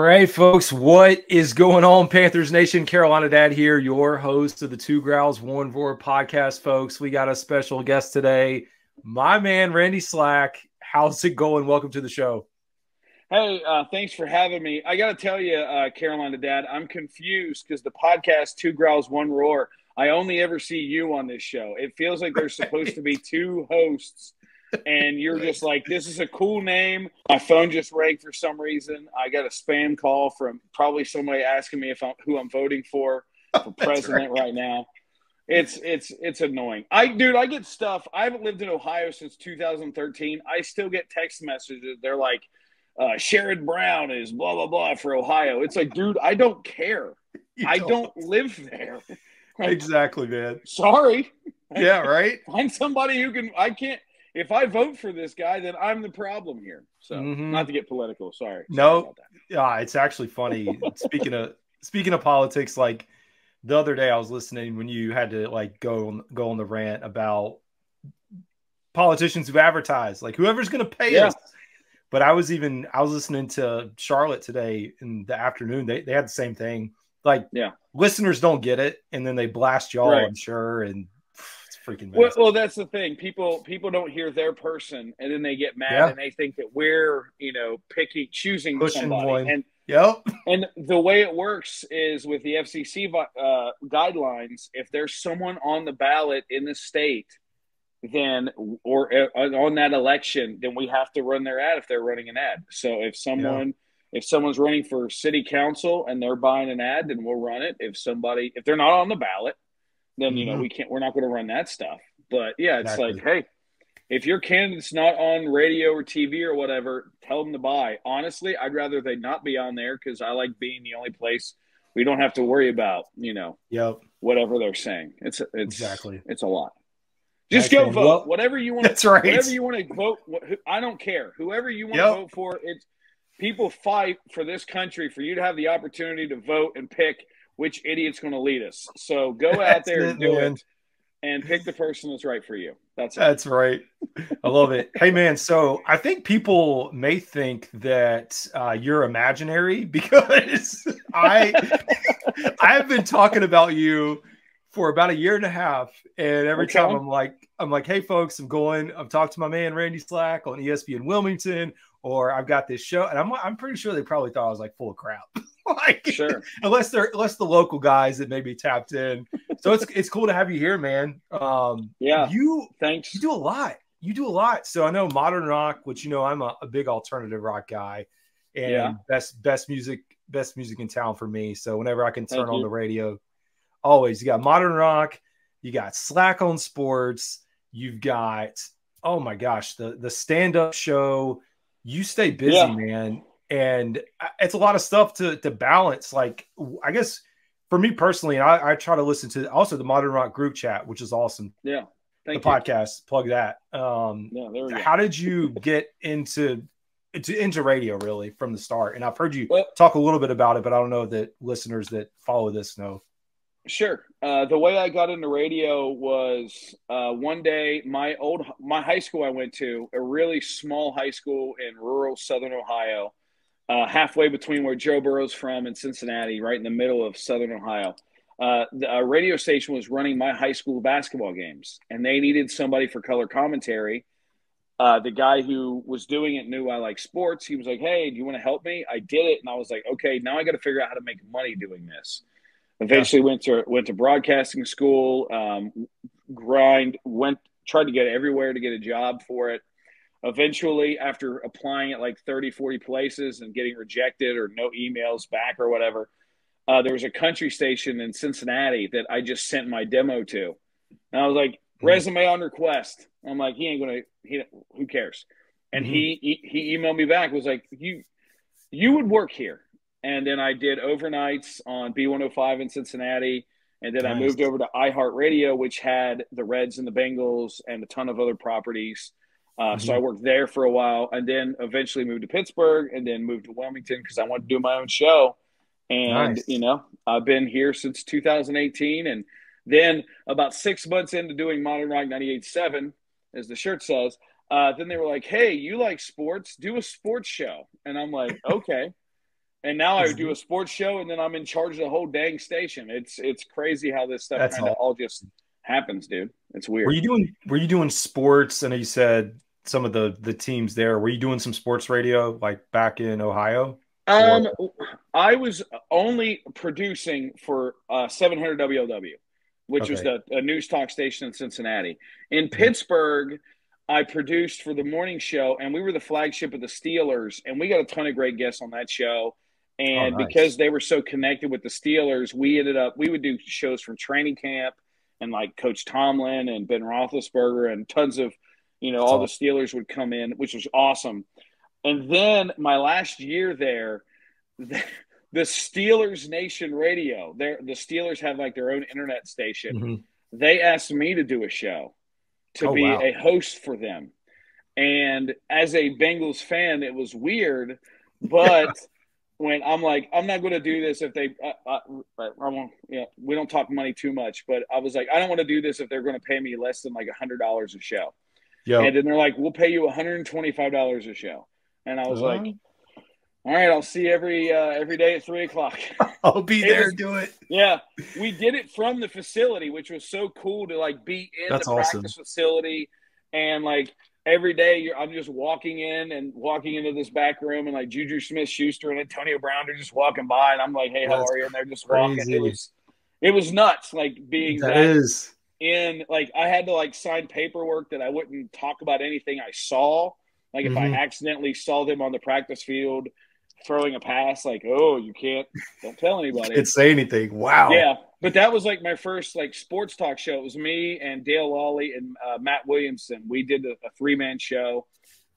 right, folks, what is going on, Panthers Nation? Carolina Dad here, your host of the Growls One Roar podcast, folks. We got a special guest today, my man, Randy Slack. How's it going? Welcome to the show. Hey, thanks for having me. I got to tell you, Carolina Dad, I'm confused because the podcast Growls One Roar, I only ever see you on this show. It feels like there's supposed to be two hosts, and you're just like, this is a cool name. My phone just rang for some reason. I got a spam call from probably somebody asking me who I'm voting for president right now. It's annoying. I get stuff. I haven't lived in Ohio since 2013. I still get text messages. They're like, Sherrod Brown is blah, blah, blah for Ohio. It's like, dude, I don't care. I don't live there. Exactly, man. Sorry. Yeah, right? Find somebody who can – I can't – if I vote for this guy, then I'm the problem here. So not to get political. Sorry. No, yeah, it's actually funny. Speaking of politics, like the other day I was listening when you had to like go on the rant about politicians who advertise, like whoever's going to pay us. But I was listening to Charlotte today in the afternoon. They had the same thing. Like, listeners don't get it, and then they blast y'all, right. I'm sure, and it's freaking messy. Well, that's the thing. People don't hear their person, and then they get mad, and they think that we're, choosing somebody. One. And the way it works is with the FCC guidelines, if there's someone on the ballot in the state, then or on that election, then we have to run their ad if they're running an ad. So if someone's running for city council and they're buying an ad, then we'll run it. If they're not on the ballot, then we're not going to run that stuff. But it's like, hey, if your candidate's not on radio or TV or whatever, tell them to buy. Honestly, I'd rather they not be on there because I like being the only place we don't have to worry about, whatever they're saying. It's a lot. Just go vote. Well, whatever you want. That's right. Whatever you want to vote. I don't care. Whoever you want to vote for. People fight for this country for you to have the opportunity to vote and pick which idiot's going to lead us. So go out there and do it, and pick the person that's right for you. That's right. I love it. Hey man, so I think people may think that you're imaginary because I've been talking about you for about a year and a half, and every time I'm like, hey folks, I'm talking to my man Randy Slack on ESPN Wilmington, or I've got this show, and I'm pretty sure they probably thought I was like full of crap. Sure. unless the local guys that maybe tapped in. So it's cool to have you here, man. Thanks. You do a lot. So I know modern rock, which I'm a big alternative rock guy, and best music in town for me. So whenever I can turn on the radio. Always, you got modern rock, you got Slack on sports, you've got, oh my gosh, the stand-up show. You stay busy, man, and it's a lot of stuff to balance. Like, I guess for me personally, I try to listen to also the modern rock group chat, which is awesome. Yeah, thank you. Podcast, plug that. There we go. How did you get into radio really from the start? And I've heard you talk a little bit about it, but I don't know that listeners that follow this know. Sure. The way I got into radio was one day my high school I went to, a really small high school in rural southern Ohio, halfway between where Joe Burrow's from and Cincinnati, right in the middle of southern Ohio. The radio station was running my high school basketball games, and they needed somebody for color commentary. The guy who was doing it knew I like sports. He was like, hey, do you want to help me? I did it, and I was like, okay, now I got to figure out how to make money doing this. Eventually went to broadcasting school, tried to get everywhere to get a job for it. Eventually, after applying at like 30, 40 places and getting rejected or no emails back or whatever, there was a country station in Cincinnati that I just sent my demo to. And I was like, resume on request. I'm like, who cares? And he emailed me back, was like, you would work here. And then I did overnights on B105 in Cincinnati. And then I moved over to iHeartRadio, which had the Reds and the Bengals and a ton of other properties. So I worked there for a while, and then eventually moved to Pittsburgh, and then moved to Wilmington because I wanted to do my own show. And, I've been here since 2018. And then about 6 months into doing Modern Rock 98.7, as the shirt says, then they were like, hey, you like sports? Do a sports show. And I'm like, okay. And now I do a sports show, and then I'm in charge of the whole dang station. It's crazy how this stuff kind of all just happens, dude. It's weird. Were you doing sports? I know you said some of the teams there. Were you doing some sports radio like back in Ohio? I was only producing for 700 WLW, which was a news talk station in Cincinnati. In Pittsburgh, I produced for the morning show, and we were the flagship of the Steelers, and we got a ton of great guests on that show. And because they were so connected with the Steelers, we would do shows from training camp and like Coach Tomlin and Ben Roethlisberger and tons of, all the Steelers would come in, which was awesome. And then my last year there, the Steelers Nation Radio, the Steelers have like their own internet station. Mm-hmm. They asked me to do a show to be a host for them. And as a Bengals fan, it was weird, but when I'm like, I'm not going to do this if they, we don't talk money too much, but I was like, I don't want to do this if they're going to pay me less than like $100 a show. Yep. And then they're like, we'll pay you $125 a show. And I was like, all right, I'll see you every day at 3:00. I'll be there. Do it. Yeah. We did it from the facility, which was so cool to like be in the practice facility. And like every day I'm just walking into this back room, and like Juju Smith-Schuster and Antonio Brown are just walking by, and I'm like, hey, how are you? And they're just walking. It was nuts. Like being in, like, I had to like sign paperwork that I wouldn't talk about anything I saw. Like if I accidentally saw them on the practice field throwing a pass, like, don't tell anybody. Can't say anything. Wow. Yeah. But that was like my first like sports talk show. It was me and Dale Lawley and Matt Williamson. We did a 3-man show,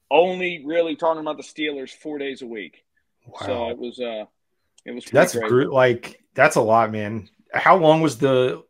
only really talking about the Steelers 4 days a week. Wow. So it was that's great. Like that's a lot, man. How long was the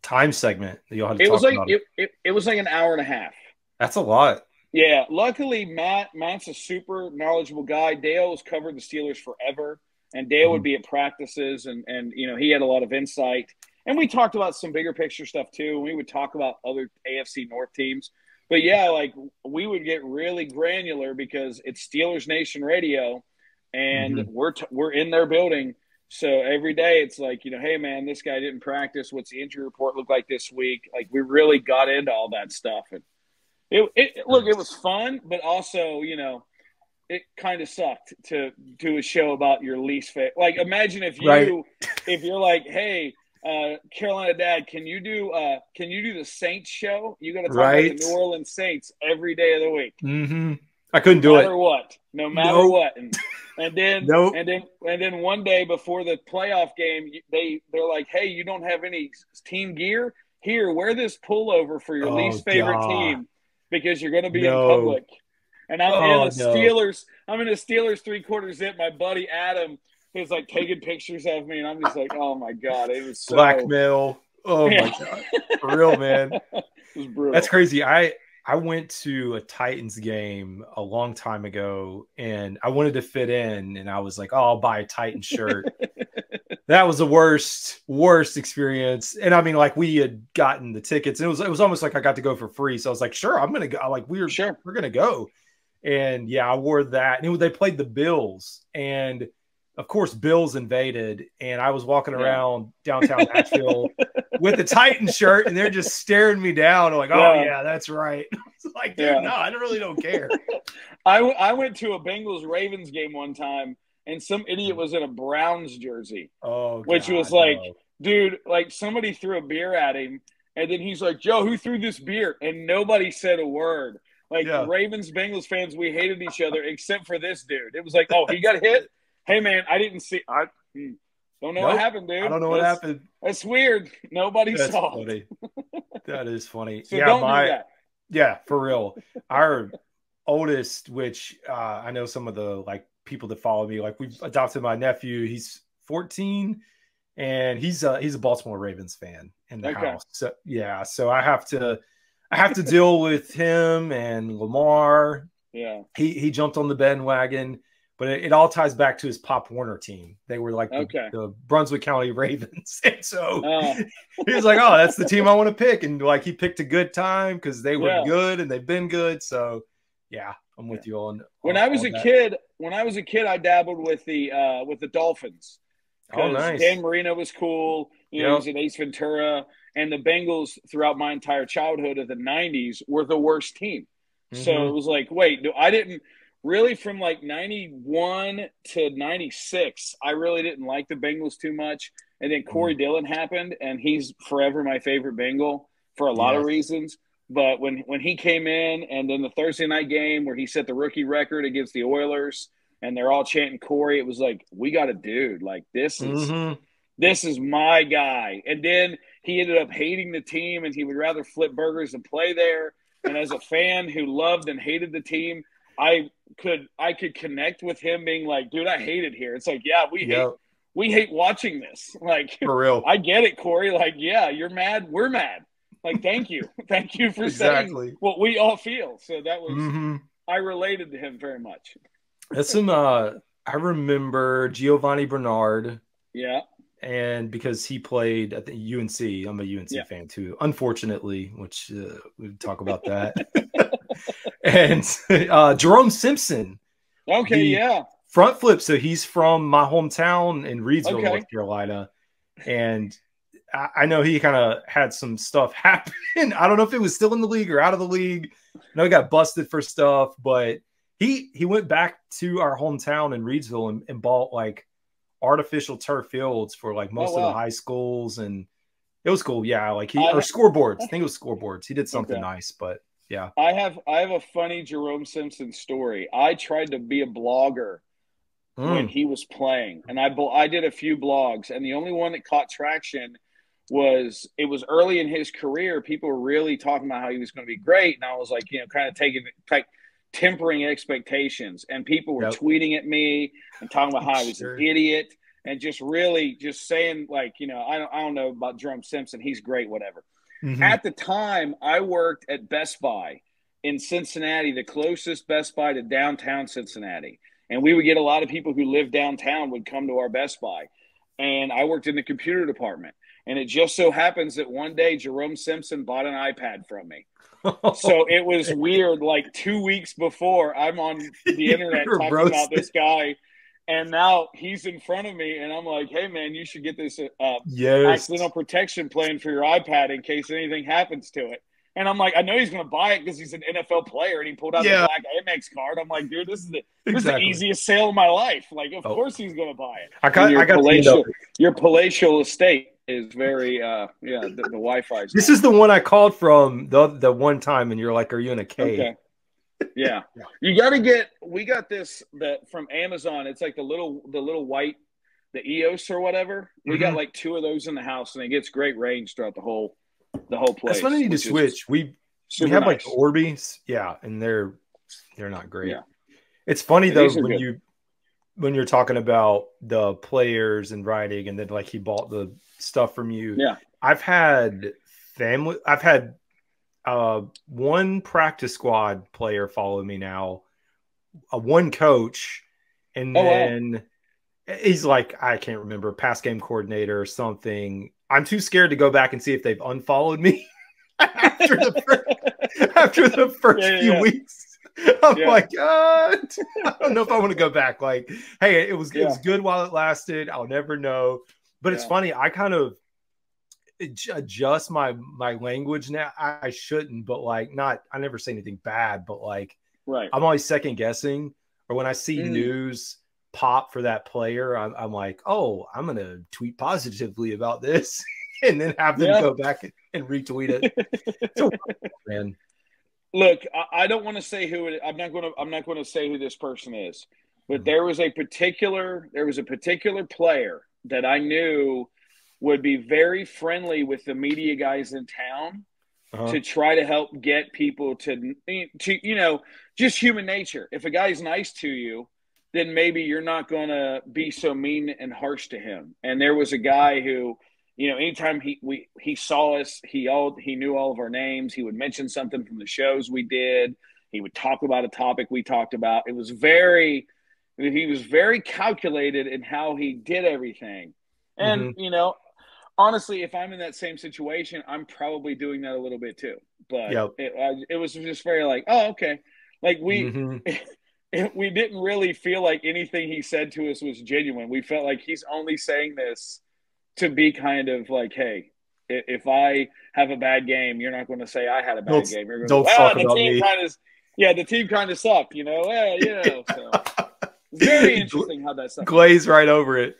time segment that you all had to talk about? It was like an hour and a half. That's a lot. Yeah, luckily Matt's a super knowledgeable guy. Dale has covered the Steelers forever, and Dale would be at practices, and he had a lot of insight. And we talked about some bigger picture stuff too. We would talk about other AFC North teams. But yeah, like we would get really granular because it's Steelers Nation Radio, and we're in their building. So every day it's like, hey man, this guy didn't practice. What's the injury report look like this week? Like we really got into all that stuff. And it was fun, but also, it kind of sucked to do a show about your least favorite. Like, imagine if you're like, hey, Carolina Dad, can you do the Saints show? You got to talk about the New Orleans Saints every day of the week. Mm-hmm. I couldn't do it. No matter what. And then one day before the playoff game, they're like, hey, you don't have any team gear? Here, wear this pullover for your least favorite team. Because you're going to be in public. And I'm in the Steelers. I'm in a Steelers 3/4 zip. My buddy Adam is like taking pictures of me, and I'm just like, oh my God, it was so blackmail. Oh my God, for real, man. It was brutal. That's crazy. I went to a Titans game a long time ago, and I wanted to fit in, and I was like, I'll buy a Titans shirt. That was the worst experience. And I mean, like we had gotten the tickets, and it was almost like I got to go for free. So I was like, sure, I'm going to go. Like we're going to go. And yeah, I wore that. And they played the Bills, and of course Bills invaded. And I was walking around downtown Nashville with a Titans shirt, and they're just staring me down. I'm like, yeah, that's right. It's like, dude, no, I really don't care. I went to a Bengals Ravens game one time, and some idiot was in a Browns jersey. Which was like, dude, like somebody threw a beer at him, and then he's like, Joe, who threw this beer? And nobody said a word. Like Ravens, Bengals fans, we hated each other except for this dude. It was like, he got hit? Hey, man, I didn't see. I don't know what happened, dude. I don't know what happened. That's weird. Nobody saw. Funny. That is funny. So don't do that. Yeah, for real. Our oldest, which I know some of the like people that follow me, like we've adopted my nephew. He's 14, and he's a Baltimore Ravens fan in the house. So yeah, so I have to deal with him and Lamar. Yeah, he jumped on the bandwagon, but it all ties back to his Pop Warner team. They were like the Brunswick County Ravens, and so he was like, "Oh, that's the team I want to pick," and like he picked a good time because they were good and they've been good. So Yeah, I'm with you on when I was all a that. kid. When I was a kid, I dabbled with the Dolphins Oh, because nice. Dan Marino was cool. You know, he Yep. was in Ace Ventura, and the Bengals throughout my entire childhood of the '90s were the worst team. So it was like, wait, no, I didn't really from like '91 to '96. I really didn't like the Bengals too much, and then Corey Dillon happened, and he's forever my favorite Bengal for a lot of Yes. reasons. But when he came in, and then the Thursday night game where he set the rookie record against the Oilers, and they're all chanting Corey, it was like, we got a dude. Like this is my guy. And then he ended up hating the team, and he would rather flip burgers than play there. And as a fan who loved and hated the team, I could connect with him being like, dude, I hate it here. It's like, yeah, we hate watching this. Like, For real. I get it, Corey. Like, yeah, you're mad. We're mad. Like, thank you. Thank you for saying what we all feel. So that was, I related to him very much. That's some, I remember Giovanni Bernard. Yeah. And because he played at the UNC, I'm a UNC fan too, unfortunately, which we talk about that. And Jerome Simpson. Okay, yeah. Front flip. So he's from my hometown in Reedsville, North Carolina. And I know he kind of had some stuff happen. I don't know if it was still in the league or out of the league. I know he got busted for stuff, but he went back to our hometown in Reedsville and bought like artificial turf fields for like most of the high schools, and it was cool. Yeah, like or scoreboards. I think it was scoreboards. He did something nice, but yeah. I have a funny Jerome Simpson story. I tried to be a blogger when he was playing, and I did a few blogs, and the only one that caught traction was early in his career. People were really talking about how he was going to be great, and I was like, kind of tempering expectations, and people were tweeting at me and talking about how I was an idiot and just really just saying like, I don't know about Jerome Simpson. He's great, whatever. At the time, I worked at Best Buy in Cincinnati, the closest Best Buy to downtown Cincinnati. And we would get a lot of people who lived downtown would come to our Best Buy. And I worked in the computer department. And it just so happens that one day Jerome Simpson bought an iPad from me. So it was weird. Like 2 weeks before, I'm on the internet talking about this guy, and now he's in front of me, and I'm like, "Hey, man, you should get this accidental protection plan for your iPad in case anything happens to it." And I'm like, I know he's going to buy it because he's an NFL player, and he pulled out the black Amex card. I'm like, dude, this is the easiest sale of my life. Like, of course he's going to buy it. Your palatial estate is very the Wi-Fi. This is the one I called from the one time, and you're like, are you in a cave? Okay. Yeah. You got to we got this from Amazon. It's like the little white, the EOS or whatever. We got like 2 of those in the house, and it gets great range throughout the whole place. That's what I need to switch. We have like Orbeez, and they're not great. Yeah. It's funny though when you're talking about the players and writing, and then like he bought the stuff from you. Yeah. I've had one practice squad player follow me now, one coach, and then he's like, I can't remember, pass game coordinator or something. I'm too scared to go back and see if they've unfollowed me after the first few weeks. I'm like, I don't know if I want to go back. Like, hey, it was good while it lasted. I'll never know. But it's funny. I kind of adjust my language now. I shouldn't, but like I never say anything bad, but like I'm always second guessing. Or when I see news pop for that player, I'm like, oh, I'm going to tweet positively about this and then have them go back and retweet it. So, man. Look, I don't want to say who it is. I'm not going to say who this person is, but there was a particular player that I knew would be very friendly with the media guys in town to try to help get people to just human nature. If a guy's nice to you, then maybe you're not going to be so mean and harsh to him. And there was a guy who, anytime he saw us, he knew all of our names. He would mention something from the shows we did. He would talk about a topic we talked about. He was very calculated in how he did everything. And, honestly, if I'm in that same situation, I'm probably doing that a little bit too. But it was just very like, oh, okay. Like Mm-hmm. we didn't really feel like anything he said to us was genuine. We felt like he's only saying this to be kind of like, hey, if I have a bad game, you're not going to say I had a bad game. You're going to Don't go, talk the about team me. kind of, the team kind of sucked, you know? So it's very interesting how that stuff glaze right over it.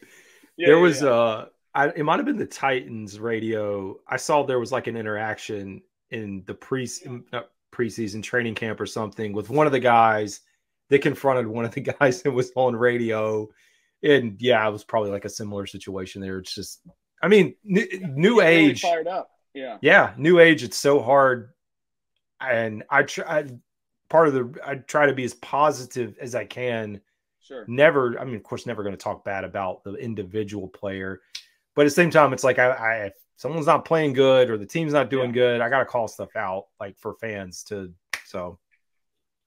Yeah, there was it might have been the Titans radio. I saw there was like an interaction in the preseason training camp or something with one of the guys. They confronted one of the guys that was on radio, and yeah, it was probably like a similar situation there. It's just, I mean, new age, really fired up. Yeah, new age. It's so hard, and I try to be as positive as I can. Sure. Never, I mean, of course, never going to talk bad about the individual player, but at the same time, it's like if someone's not playing good or the team's not doing good, I got to call stuff out, like for fans to. So.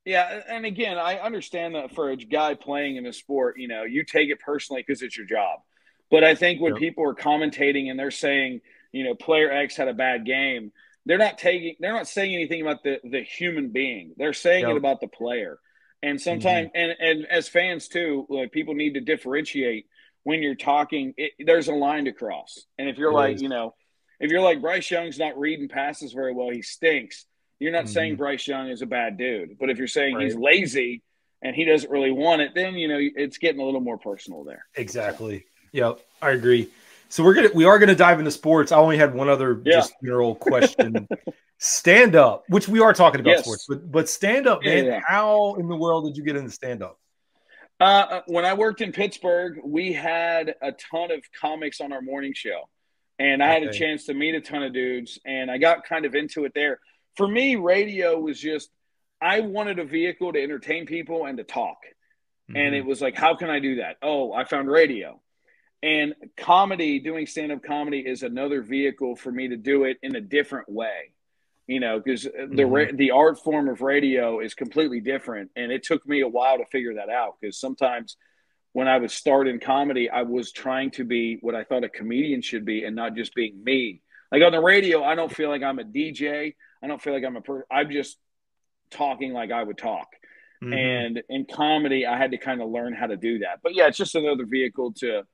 Yeah, and again, I understand that for a guy playing in a sport, you take it personally because it's your job. But I think when people are commentating and they're saying, player X had a bad game, they're not saying anything about the human being. They're saying it about the player. And sometimes, and as fans too, like, people need to differentiate when you're talking. There's a line to cross, and if you're if you're like Bryce Young's not reading passes very well, he stinks. You're not saying Bryce Young is a bad dude, but if you're saying he's lazy and he doesn't really want it, then it's getting a little more personal there. Exactly. So. Yep, I agree. So we are gonna dive into sports. I only had one other just general question. Stand up, which we are talking about sports, but stand up, man. Yeah. How in the world did you get into stand up? When I worked in Pittsburgh, we had a ton of comics on our morning show, and I had a chance to meet a ton of dudes, and I got kind of into it there. For me, radio was just, I wanted a vehicle to entertain people and to talk. And it was like, how can I do that? Oh, I found radio. And comedy, doing stand-up comedy is another vehicle for me to do it in a different way. Because the art form of radio is completely different. And it took me a while to figure that out, because sometimes when I was starting comedy, I was trying to be what I thought a comedian should be and not just being me. Like on the radio, I don't feel like I'm a DJ. I don't feel like I'm just talking like I would talk. And in comedy, I had to kind of learn how to do that. But yeah, it's just another vehicle to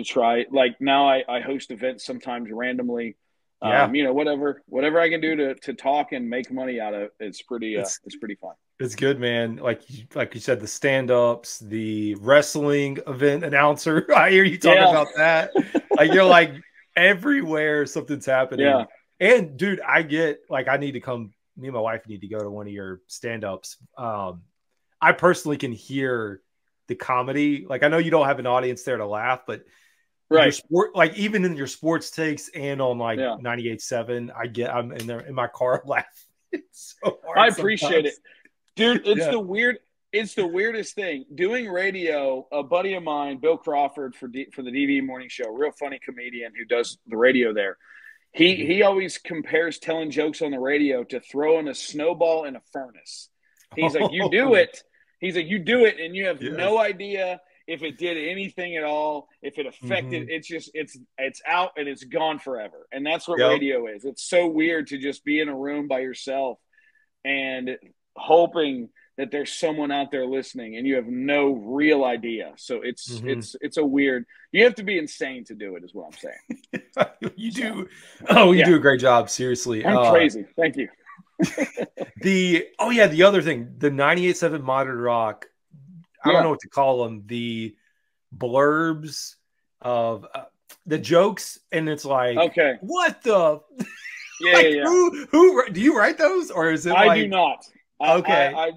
try. Like now I host events sometimes randomly. Whatever I can do to talk and make money out of it, it's pretty fun. It's good, man. Like you said, the stand-ups, the wrestling event announcer. I hear you talking about that. Like you're like everywhere something's happening. Yeah. And dude, I get like I need to come. Me and my wife need to go to one of your stand-ups. I personally can hear the comedy. Like I know you don't have an audience there to laugh, but your sport, like even in your sports takes and on like 98.7, I'm in there in my car laughing. It's so hard. I appreciate it, dude. It's the weirdest thing doing radio. A buddy of mine, Bill Crawford, for the DV Morning Show, real funny comedian who does the radio there. He always compares telling jokes on the radio to throwing a snowball in a furnace. He's like, you do it. He's like, you do it, and you have no idea if it did anything at all, if it affected. It's just it's out and it's gone forever. And that's what radio is. It's so weird to just be in a room by yourself and hoping that there's someone out there listening, and you have no real idea. So it's a weird. You have to be insane to do it, is what I'm saying. You do. Oh, you do a great job. Seriously, I'm crazy. Thank you. The other thing, the 98.7 Modern Rock. I don't know what to call them. The blurbs of the jokes, and it's like, what the? Who do you write those, or is it? I do not. Okay.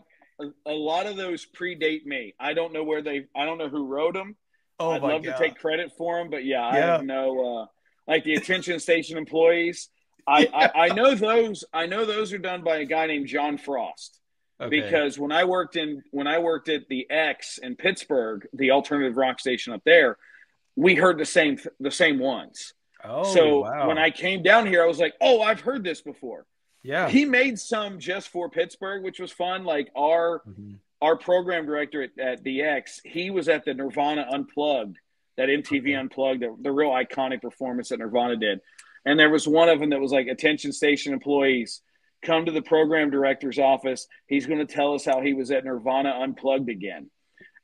A lot of those predate me. I don't know who wrote them. I'd love to take credit for them, but I have no like the attention station employees. I know those. I know those are done by a guy named John Frost. Okay. Because when I worked at the X in Pittsburgh, the alternative rock station up there, we heard the same ones. When I came down here, I was like, "Oh, I've heard this before." Yeah. He made some just for Pittsburgh, which was fun. Like our program director at the X, he was at the Nirvana Unplugged, that MTV Unplugged, the real iconic performance that Nirvana did. And there was one of them that was like attention station employees come to the program director's office. He's going to tell us how he was at Nirvana Unplugged again.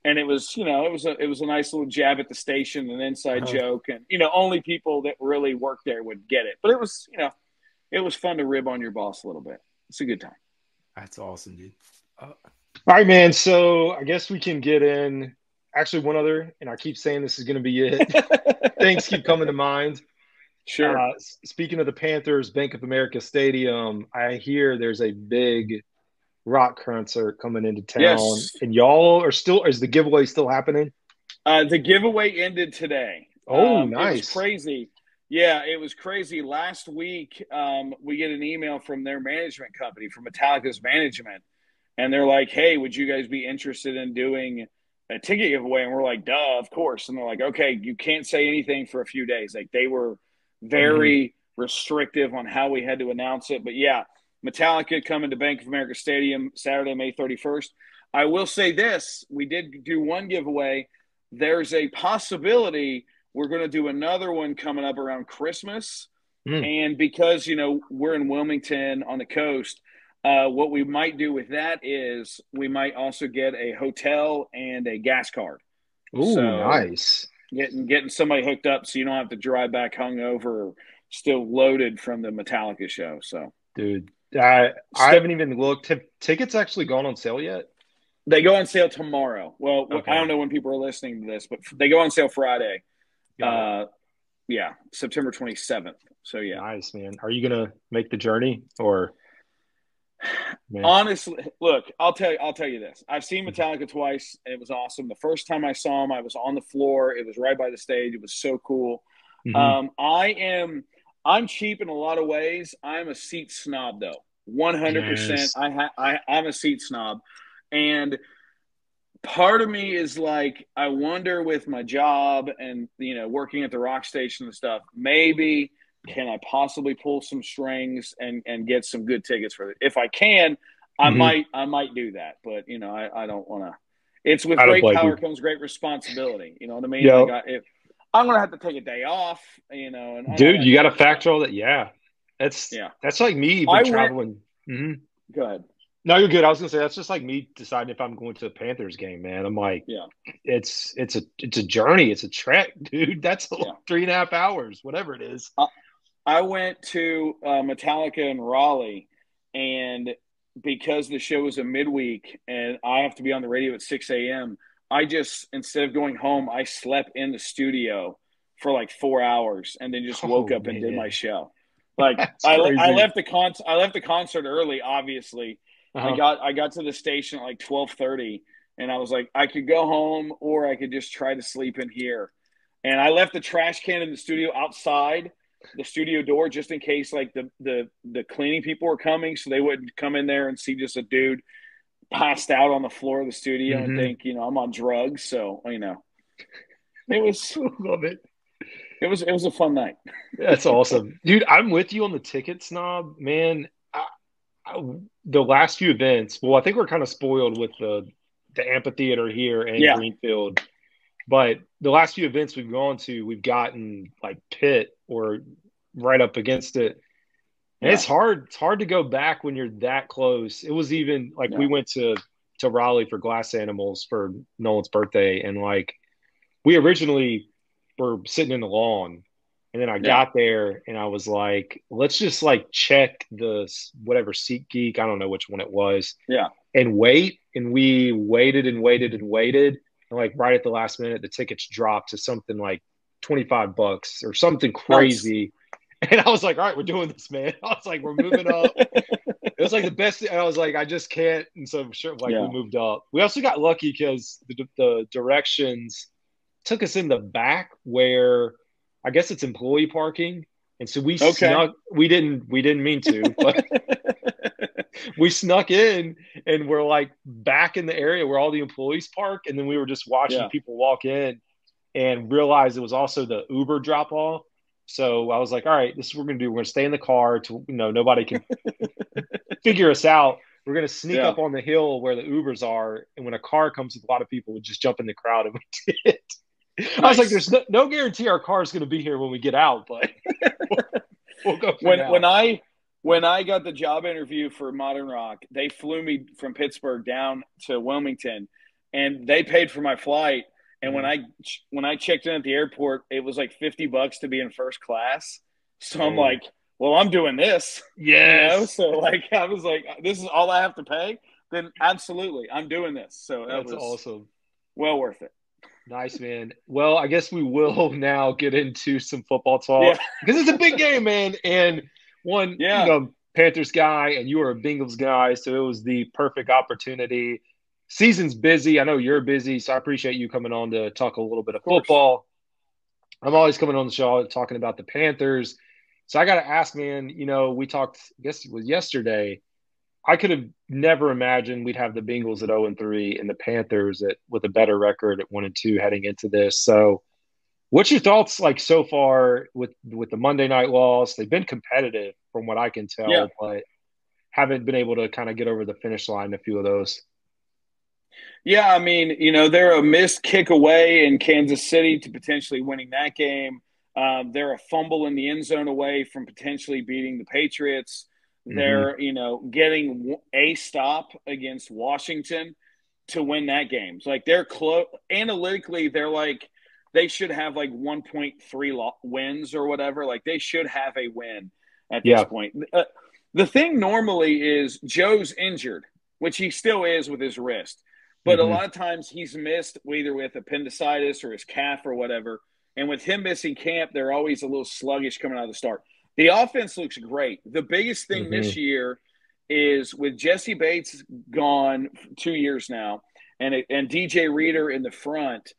And it was, it was a nice little jab at the station, an inside joke. And, only people that really work there would get it. But it was, it was fun to rib on your boss a little bit. It's a good time. That's awesome, dude. All right, man. So I guess we can get in actually one other, and I keep saying this is going to be it. Things keep coming to mind. Sure. Speaking of the Panthers, Bank of America Stadium, I hear there's a big rock concert coming into town. Yes. And y'all are still – is the giveaway still happening? The giveaway ended today. Oh, nice. It was crazy. Yeah, it was crazy. Last week, we get an email from their management company, from Metallica's management, and they're like, hey, would you guys be interested in doing a ticket giveaway? And we're like, duh, of course. And they're like, okay, you can't say anything for a few days. Like, they were very restrictive on how we had to announce it. But, yeah, Metallica coming to Bank of America Stadium Saturday, May 31st. I will say this. We did do one giveaway. There's a possibility we're going to do another one coming up around Christmas. And because, we're in Wilmington on the coast, what we might do with that is we might also get a hotel and a gas card. Ooh, so nice. Getting somebody hooked up so you don't have to drive back hungover or still loaded from the Metallica show. So, dude, I haven't even looked. Have tickets actually gone on sale yet? They go on sale tomorrow. Well, okay. I don't know when people are listening to this, but they go on sale Friday. Yeah, September 27th. So, yeah. Nice, man. Are you going to make the journey or? Man. Honestly, look, I'll tell you this. I've seen Metallica twice. And it was awesome. The first time I saw him, I was on the floor. It was right by the stage. It was so cool. I'm cheap in a lot of ways. I'm a seat snob, though. 100%. Yes. I'm a seat snob. And part of me is like, I wonder with my job and, working at the rock station and stuff, maybe can I possibly pull some strings and get some good tickets for it? If I can, I might do that. But, I don't want to. It's with great power comes great responsibility. You know what I mean? Yep. Like I'm going to have to take a day off, And dude, you got to factor all that. Yeah. That's like me traveling. Go ahead. No, you're good. I was gonna say that's just like me deciding if I'm going to a Panthers game, man. I'm like, it's a journey, it's a trek, dude. That's 3.5 hours, whatever it is. I went to Metallica in Raleigh, and because the show was a midweek and I have to be on the radio at 6 a.m., I just, instead of going home, I slept in the studio for like 4 hours and then just woke up and did my show. Like I left the concert early, obviously. I got to the station at like 12:30, and I was like, I could go home or I could just try to sleep in here. And I left the trash can in the studio outside the studio door just in case like the cleaning people were coming, so they wouldn't come in there and see just a dude passed out on the floor of the studio and think, I'm on drugs. So, it was love it. It was a fun night. That's awesome, dude. I'm with you on the ticket snob, man. The last few events, well, I think we're kind of spoiled with the amphitheater here and Greenfield, but the last few events we've gone to, we've gotten like pit or right up against it. And it's hard to go back when you're that close. It was even like we went to Raleigh for Glass Animals for Nolan's birthday, and like we originally were sitting in the lawn. And then I got there and I was like, let's just like check the whatever SeatGeek, I don't know which one it was. Yeah. And wait. And we waited and waited and waited. And like right at the last minute, the tickets dropped to something like $25 or something crazy. Nice. And I was like, all right, we're doing this, man. I was like, we're moving up. It was like the best. And I was like, I just can't. And so sure, we moved up. We also got lucky because the directions took us in the back where I guess it's employee parking. And so we snuck, we didn't mean to, but we snuck in and we're like back in the area where all the employees park. And then we were just watching people walk in and realized it was also the Uber drop off. So I was like, all right, this is what we're going to do. We're going to stay in the car to, nobody can figure us out. We're going to sneak up on the hill where the Ubers are. And when a car comes with a lot of people, we just jump in the crowd and we did. Nice. I was like, there's no guarantee our car is going to be here when we get out, but we'll go for now. When I got the job interview for Modern Rock, they flew me from Pittsburgh down to Wilmington, and they paid for my flight. And when I checked in at the airport, it was like $50 to be in first class. So I'm like, well, I'm doing this. Yes. You know? So like, I was like, this is all I have to pay. Then absolutely, I'm doing this. So that's awesome. Well worth it. Nice, man. Well, I guess we will now get into some football talk because it's a big game, man. And you know, Panthers guy, and you are a Bengals guy, so it was the perfect opportunity. Season's busy. I know you're busy, so I appreciate you coming on to talk a little bit of football. I'm always coming on the show talking about the Panthers. So I got to ask, man, you know, we talked, I guess it was yesterday. I could have never imagined we'd have the Bengals at 0-3 and the Panthers with a better record at 1-2 heading into this. So what's your thoughts like so far with the Monday night loss? They've been competitive from what I can tell, but haven't been able to kind of get over the finish line, a few of those. Yeah, I mean, you know, they're a missed kick away in Kansas City to potentially winning that game. They're a fumble in the end zone away from potentially beating the Patriots. They're, you know, getting a stop against Washington to win that game. So, like, they're close. Analytically, they're like, they should have like 1.3 wins or whatever. Like, they should have a win at this point. The thing normally is Joe's injured, which he still is with his wrist. But a lot of times he's missed either with appendicitis or his calf or whatever. And with him missing camp, they're always a little sluggish coming out of the start. The offense looks great. The biggest thing this year is with Jesse Bates gone 2 years now and DJ Reader in the front,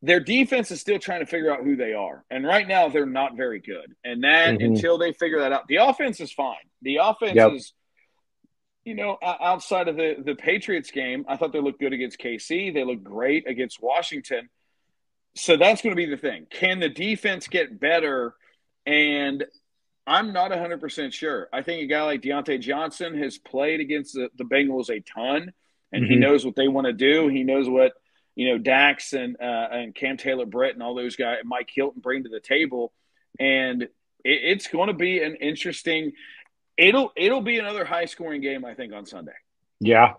their defense is still trying to figure out who they are. And right now they're not very good. And that until they figure that out, the offense is fine. The offense is, you know, outside of the Patriots game, I thought they looked good against KC. They looked great against Washington. So that's going to be the thing. Can the defense get better? And I'm not 100% sure. I think a guy like Deontay Johnson has played against the Bengals a ton, and he knows what they want to do. He knows what, you know, Dax and Cam Taylor-Britt and all those guys, Mike Hilton bring to the table. And it's going to be an interesting – it'll be another high-scoring game, I think, on Sunday. Yeah.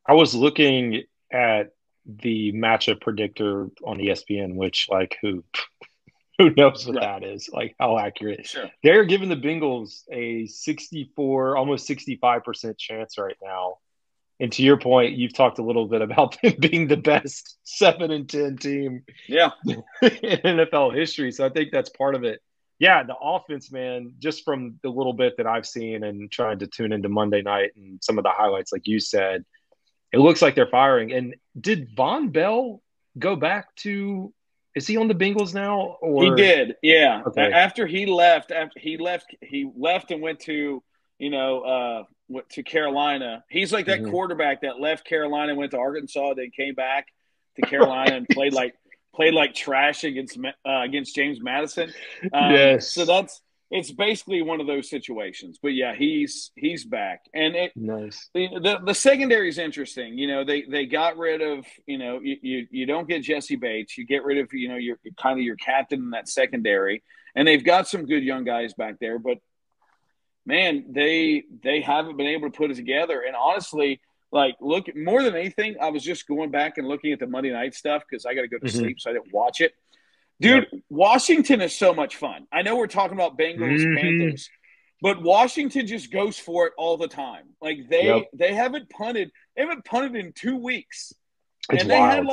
I was looking at the matchup predictor on ESPN, which, like, who knows what that is, like how accurate. Sure. They're giving the Bengals a 64, almost 65% chance right now. And to your point, you've talked a little bit about them being the best 7-10 team in NFL history. So I think that's part of it. Yeah, the offense, man, just from the little bit that I've seen and trying to tune into Monday night and some of the highlights, like you said, it looks like they're firing. And did Von Bell go back to – is he on the Bengals now? Or he did, yeah. Okay. After he left and went to, you know, to Carolina. He's like that quarterback that left Carolina, went to Arkansas, then came back to Carolina and played like trash against James Madison. Yes. So it's basically one of those situations. But yeah, he's back, and nice. The secondary is interesting. You know, they got rid of, you know, you don't get Jesse Bates, you get rid of, you know, your kind of your captain in that secondary, and they've got some good young guys back there, but man, they haven't been able to put it together. And honestly, like, look, more than anything, I was just going back and looking at the Monday night stuff because I got to go to sleep, so I didn't watch it. Dude, Washington is so much fun. I know we're talking about Bengals, Panthers, but Washington just goes for it all the time. Like they haven't punted. They haven't punted in 2 weeks. It's and wild.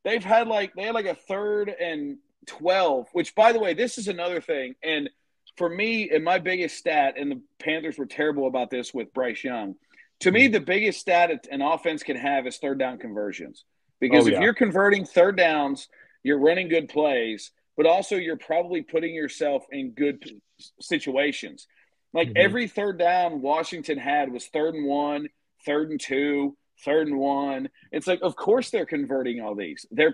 they had like a 3rd and 12, which, by the way, this is another thing. And for me, and my biggest stat, and the Panthers were terrible about this with Bryce Young, to me, the biggest stat an offense can have is 3rd down conversions. Because if you're converting 3rd downs – you're running good plays, but also you're probably putting yourself in good situations. Like every 3rd down Washington had was 3rd and 1, 3rd and 2, 3rd and 1. It's like, of course they're converting all these. They're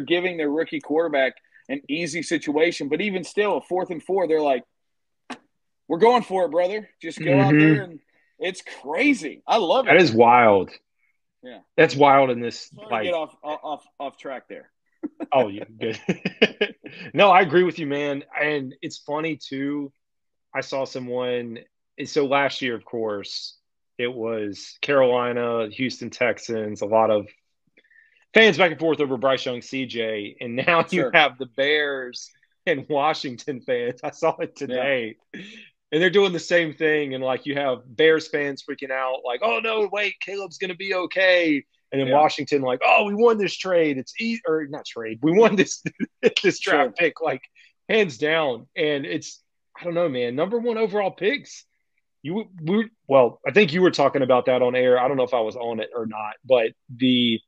giving their rookie quarterback an easy situation, but even still, a 4th and 4, they're like, we're going for it, brother. Just go out there, and it's crazy. I love it. That is wild. Yeah. That's wild in this. Sorry to get off track there. Oh, yeah, good. No, I agree with you, man. And it's funny too. I saw someone so last year, of course, it was Carolina, Houston Texans, a lot of fans back and forth over Bryce Young, CJ, and now you have the Bears and Washington fans. I saw it today. Yeah. And they're doing the same thing. And like you have Bears fans freaking out, like, oh no, wait, Caleb's gonna be okay. And then Washington, like, oh, we won this trade. It's or not trade. We won this draft pick, like hands down. And it's, I don't know, man, number 1 overall picks. I think you were talking about that on air. I don't know if I was on it or not, but the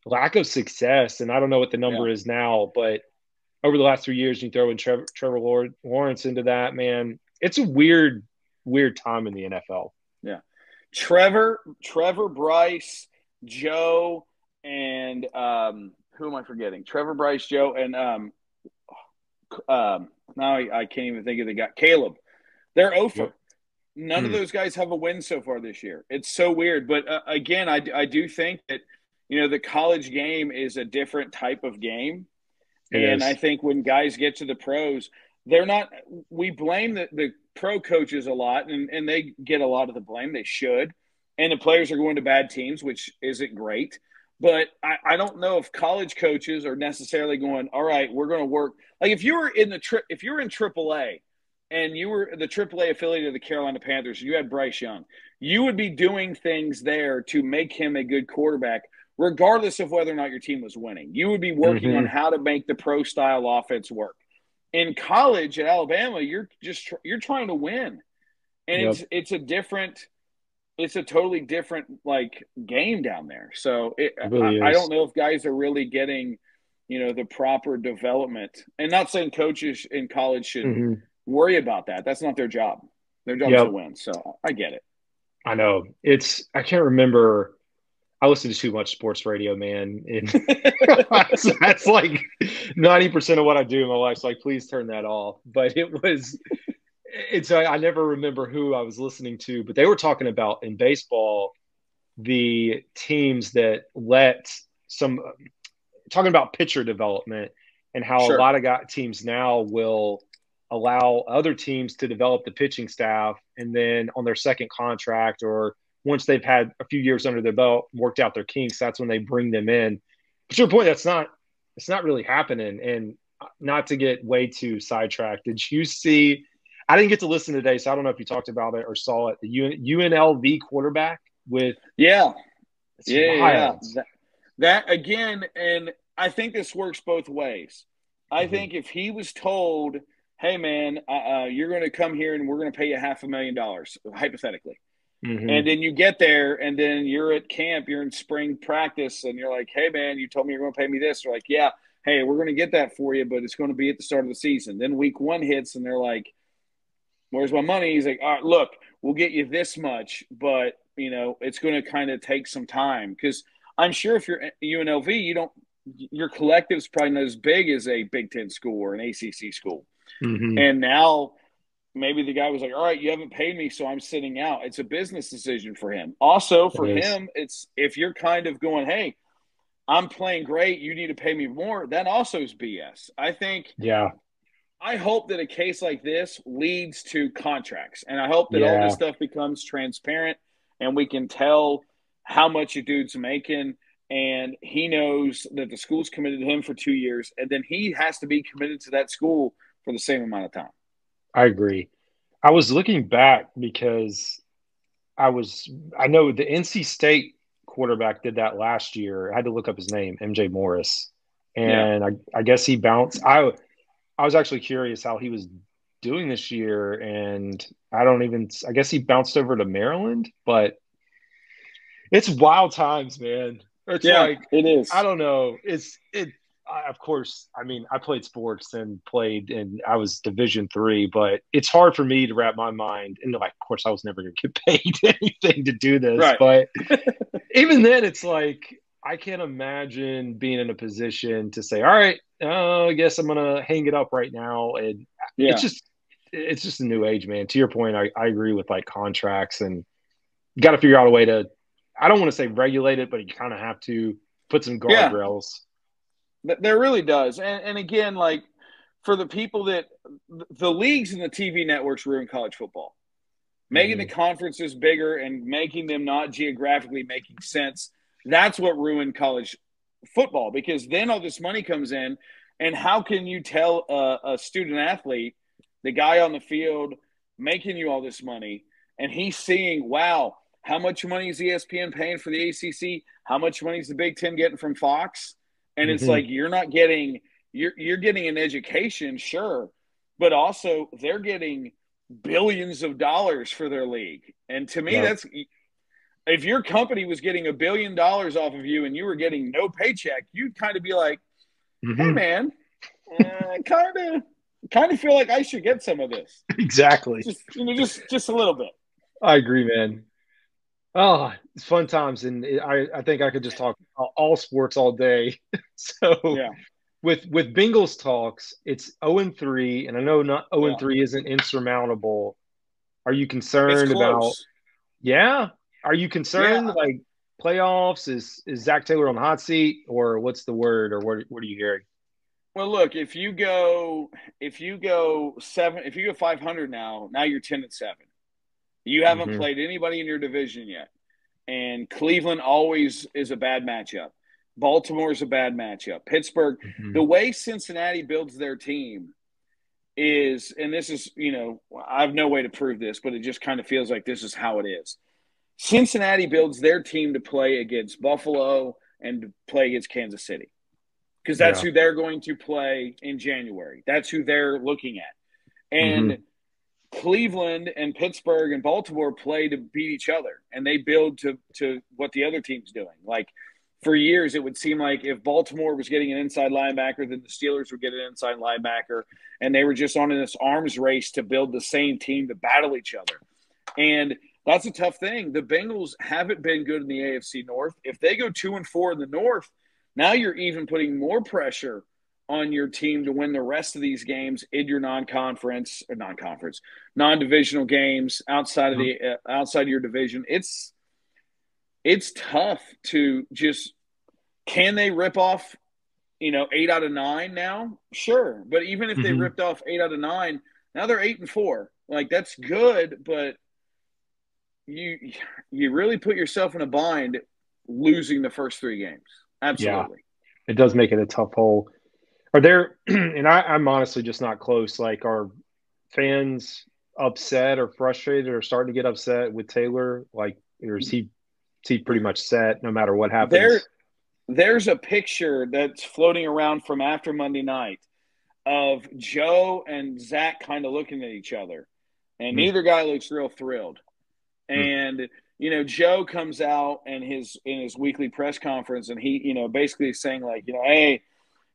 lack of success, and I don't know what the number is now, but over the last 3 years, you throw in Trevor Lawrence into that, man. It's a weird time in the NFL. Yeah. Trevor, Bryce, Joe, and who am I forgetting? Trevor, Bryce, Joe, and now I can't even think of the guy. Caleb. They're over. Yep. None of those guys have a win so far this year. It's so weird. But again, I do think that, the college game is a different type of game. I think when guys get to the pros, they're not – we blame the pro coaches a lot, and they get a lot of the blame. They should. And the players are going to bad teams, which isn't great. But I don't know if college coaches are necessarily going, all right, we're going to work. Like if you were in AAA and you were the AAA affiliate of the Carolina Panthers, you had Bryce Young, you would be doing things there to make him a good quarterback, regardless of whether or not your team was winning. You would be working on how to make the pro-style offense work. In college at Alabama, you're trying to win. And it's a totally different like game down there. So I don't know if guys are really getting, the proper development. And not saying coaches in college should worry about that. That's not their job. Their job is to win. So I get it. I know. I can't remember. I listen to too much sports radio, man. And that's like 90% of what I do in my life. So like, please turn that off. But I never remember who I was listening to, but they were talking about in baseball, the teams that talking about pitcher development and how a lot of teams now will allow other teams to develop the pitching staff. And then on their second contract, or once they've had a few years under their belt, worked out their kinks, that's when they bring them in. But to your point, it's not really happening. And not to get way too sidetracked, did you see, I didn't get to listen today, so I don't know if you talked about it or saw it, the UNLV quarterback with – Yeah. That again, and I think this works both ways. I think if he was told, hey, man, you're going to come here and we're going to pay you $500,000, hypothetically. And then you get there and then you're at camp, you're in spring practice, and you're like, hey, man, you told me you're going to pay me this. They're like, yeah, hey, we're going to get that for you, but it's going to be at the start of the season. Then week 1 hits and they're like, where's my money? He's like, all right, look, we'll get you this much, but, it's going to kind of take some time. Because I'm sure if you're UNLV, your collective's probably not as big as a Big Ten school or an ACC school. And now maybe the guy was like, all right, you haven't paid me, so I'm sitting out. It's a business decision for him. Also, for him, it's if you're kind of going, hey, I'm playing great, you need to pay me more, that also is BS. I think I hope that a case like this leads to contracts, and I hope that all this stuff becomes transparent and we can tell how much a dude's making, and he knows that the school's committed to him for 2 years, and then he has to be committed to that school for the same amount of time. I agree. I was looking back because I know the NC State quarterback did that last year. I had to look up his name, MJ Morris. And I guess he bounced. I was actually curious how he was doing this year, and I guess he bounced over to Maryland, but it's wild times, man. It's like, it is. I don't know. Of course, I mean, I played sports and I was Division III, but it's hard for me to wrap my mind. And like, of course, I was never going to get paid anything to do this, but even then, it's like I can't imagine being in a position to say, "All right, I guess I'm going to hang it up right now." And it's just a new age, man. To your point, I agree with like contracts, and you got to figure out a way to. I don't want to say regulate it, but you kind of have to put some guardrails. There really does. And again, like for the people that the leagues and the TV networks ruin college football. making the conferences bigger and making them not geographically making sense. That's what ruined college football, because then all this money comes in, and how can you tell a student athlete, the guy on the field making you all this money, and he's seeing, wow, how much money is ESPN paying for the ACC? How much money is the Big Ten getting from Fox? And it's like, you're not getting you're getting an education, sure, but also they're getting billions of dollars for their league. And to me, that's – if your company was getting $1 billion off of you and you were getting no paycheck, you'd kind of be like, hey, man, kind of feel like I should get some of this. Exactly. Just a little bit. I agree, man. Oh, it's fun times, and I think I could just talk all sports all day. So with Bengals talks, it's 0-3, and I know not 0-3 isn't insurmountable. Are you concerned about? Yeah. Are you concerned like playoffs? Is Zach Taylor on the hot seat, or what's the word, or what are you hearing? Well, look, if you go 500 now you're 10-7. You haven't played anybody in your division yet. And Cleveland always is a bad matchup. Baltimore is a bad matchup. Pittsburgh, the way Cincinnati builds their team is, and this is, I have no way to prove this, but it just kind of feels like this is how it is. Cincinnati builds their team to play against Buffalo and to play against Kansas City, because that's who they're going to play in January. That's who they're looking at. And Cleveland and Pittsburgh and Baltimore play to beat each other, and they build to what the other team's doing. Like, for years, it would seem like if Baltimore was getting an inside linebacker, then the Steelers would get an inside linebacker, and they were just on this arms race to build the same team to battle each other. And that's a tough thing. The Bengals haven't been good in the AFC North. If they go 2-4 in the North, now you're even putting more pressure on your team to win the rest of these games in your non-divisional games outside of outside your division. It's tough to just – can they rip off, 8 out of 9 now? Sure. But even if they ripped off 8 out of 9, now they're 8-4. Like, that's good, but you really put yourself in a bind losing the first 3 games. Absolutely. Yeah. It does make it a tough hole. Are there – and I'm honestly just not close. Like, are fans upset or frustrated or starting to get upset with Taylor? Like, or is he pretty much set no matter what happens? There's a picture that's floating around from after Monday night of Joe and Zach kind of looking at each other. And neither guy looks real thrilled. And Joe comes out and in his weekly press conference, and he, basically is saying like, hey,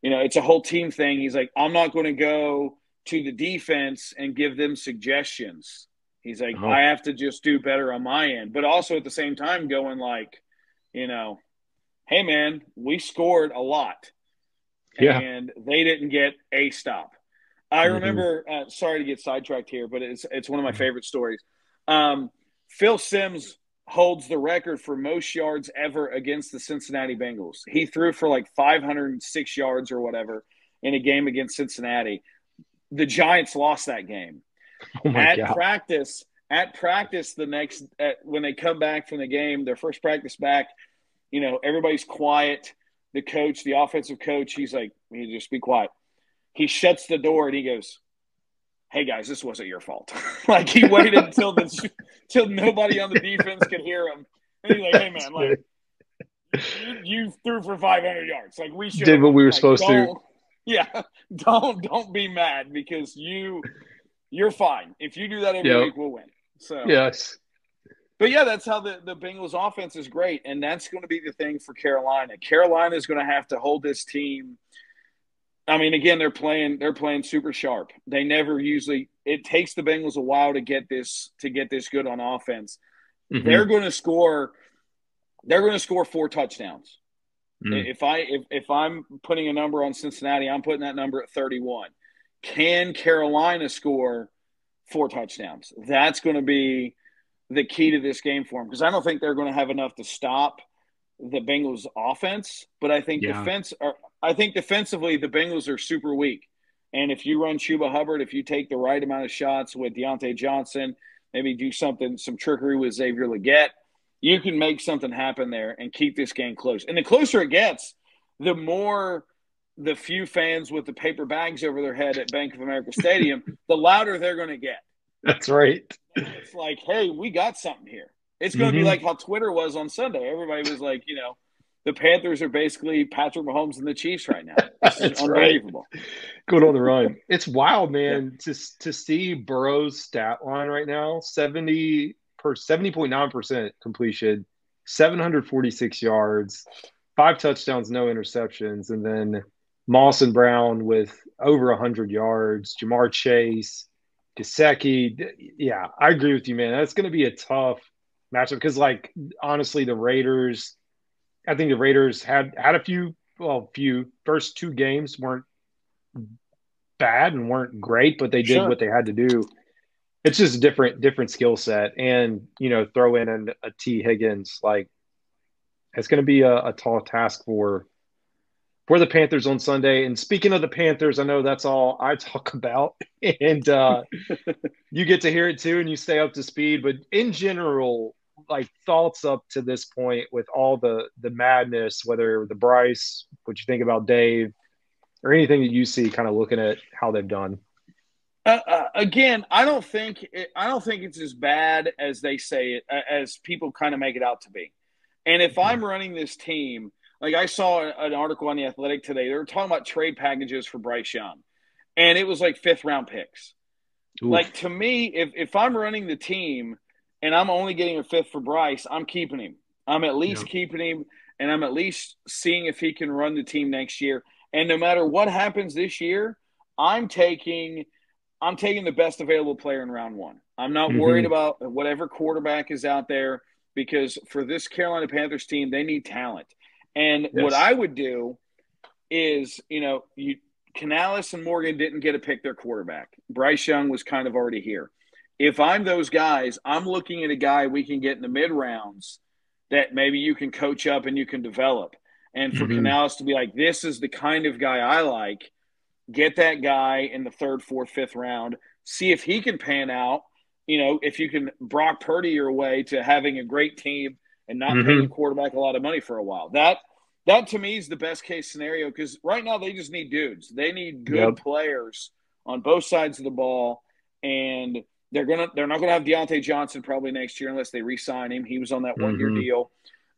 it's a whole team thing. He's like, I'm not going to go to the defense and give them suggestions. He's like, I have to just do better on my end. But also at the same time going like, hey, man, we scored a lot. And they didn't get a stop. I remember, sorry to get sidetracked here, but it's one of my favorite stories. Phil Simms holds the record for most yards ever against the Cincinnati Bengals. He threw for like 506 yards or whatever in a game against Cincinnati. The Giants lost that game. At practice, when they come back from the game, their first practice back, everybody's quiet. The coach, the offensive coach, he's like, you just be quiet. He shuts the door and he goes, hey guys, this wasn't your fault. Like, he waited until nobody on the defense could hear him. And he's like, hey man, like you threw for 500 yards. Like, we should did what we were supposed to. Yeah. Don't be mad, because you're fine. If you do that every week, we'll win. So yes. But yeah, that's how the Bengals offense is great. And that's going to be the thing for Carolina. Carolina is going to have to hold this team. I mean, again, they're playing super sharp. They never usually – it takes the Bengals a while to get this good on offense. They're going to score 4 touchdowns. If I'm putting a number on Cincinnati, I'm putting that number at 31. Can Carolina score 4 touchdowns? That's going to be the key to this game for them, because I don't think they're going to have enough to stop the Bengals offense, but I think defensively, the Bengals are super weak. And if you run Chuba Hubbard, if you take the right amount of shots with Deontay Johnson, maybe do something, some trickery with Xavier Legette. You can make something happen there and keep this game close. And the closer it gets, the more the few fans with the paper bags over their head at Bank of America Stadium, the louder they're going to get. That's right. It's like, hey, we got something here. It's going to be like how Twitter was on Sunday. Everybody was like, the Panthers are basically Patrick Mahomes and the Chiefs right now. It's unbelievable. Right. Going on the run. It's wild, man, to see Burrow's stat line right now, 70.9% completion, 746 yards, 5 touchdowns, no interceptions, and then Moss and Brown with over 100 yards, Jamar Chase, Gesicki. Yeah, I agree with you, man. That's going to be a tough matchup because, honestly, I think the Raiders had a few first 2 games weren't bad and weren't great, but they did what they had to do. It's just a different skill set. And, throw in a T. Higgins, it's going to be a tall task for the Panthers on Sunday. And speaking of the Panthers, I know that's all I talk about. And you get to hear it too, and you stay up to speed. But in general, thoughts up to this point with all the madness, whether the Bryce, what you think about Dave, or anything that you see kind of looking at how they've done. Again, I don't think it's as bad as they say it, as people kind of make it out to be. And if I'm running this team, I saw an article on The Athletic today, they were talking about trade packages for Bryce Young, and it was 5th round picks. Oof. To me, if I'm running the team and I'm only getting a 5th for Bryce, I'm keeping him. I'm at least keeping him, and I'm at least seeing if he can run the team next year. And no matter what happens this year, I'm taking the best available player in round 1. I'm not worried about whatever quarterback is out there, because for this Carolina Panthers team, they need talent. And what I would do is, Canales and Morgan didn't get to pick their quarterback. Bryce Young was kind of already here. If I'm those guys, I'm looking at a guy we can get in the mid-rounds that maybe you can coach up and you can develop. And for Canales to be like, this is the kind of guy I like, get that guy in the 3rd, 4th, 5th round, see if he can pan out. If you can Brock Purdy your way to having a great team and not paying the quarterback a lot of money for a while. That to me is the best case scenario, because right now they just need dudes. They need good players on both sides of the ball, and they're not gonna have Deontay Johnson probably next year unless they re-sign him. He was on that 1-year deal.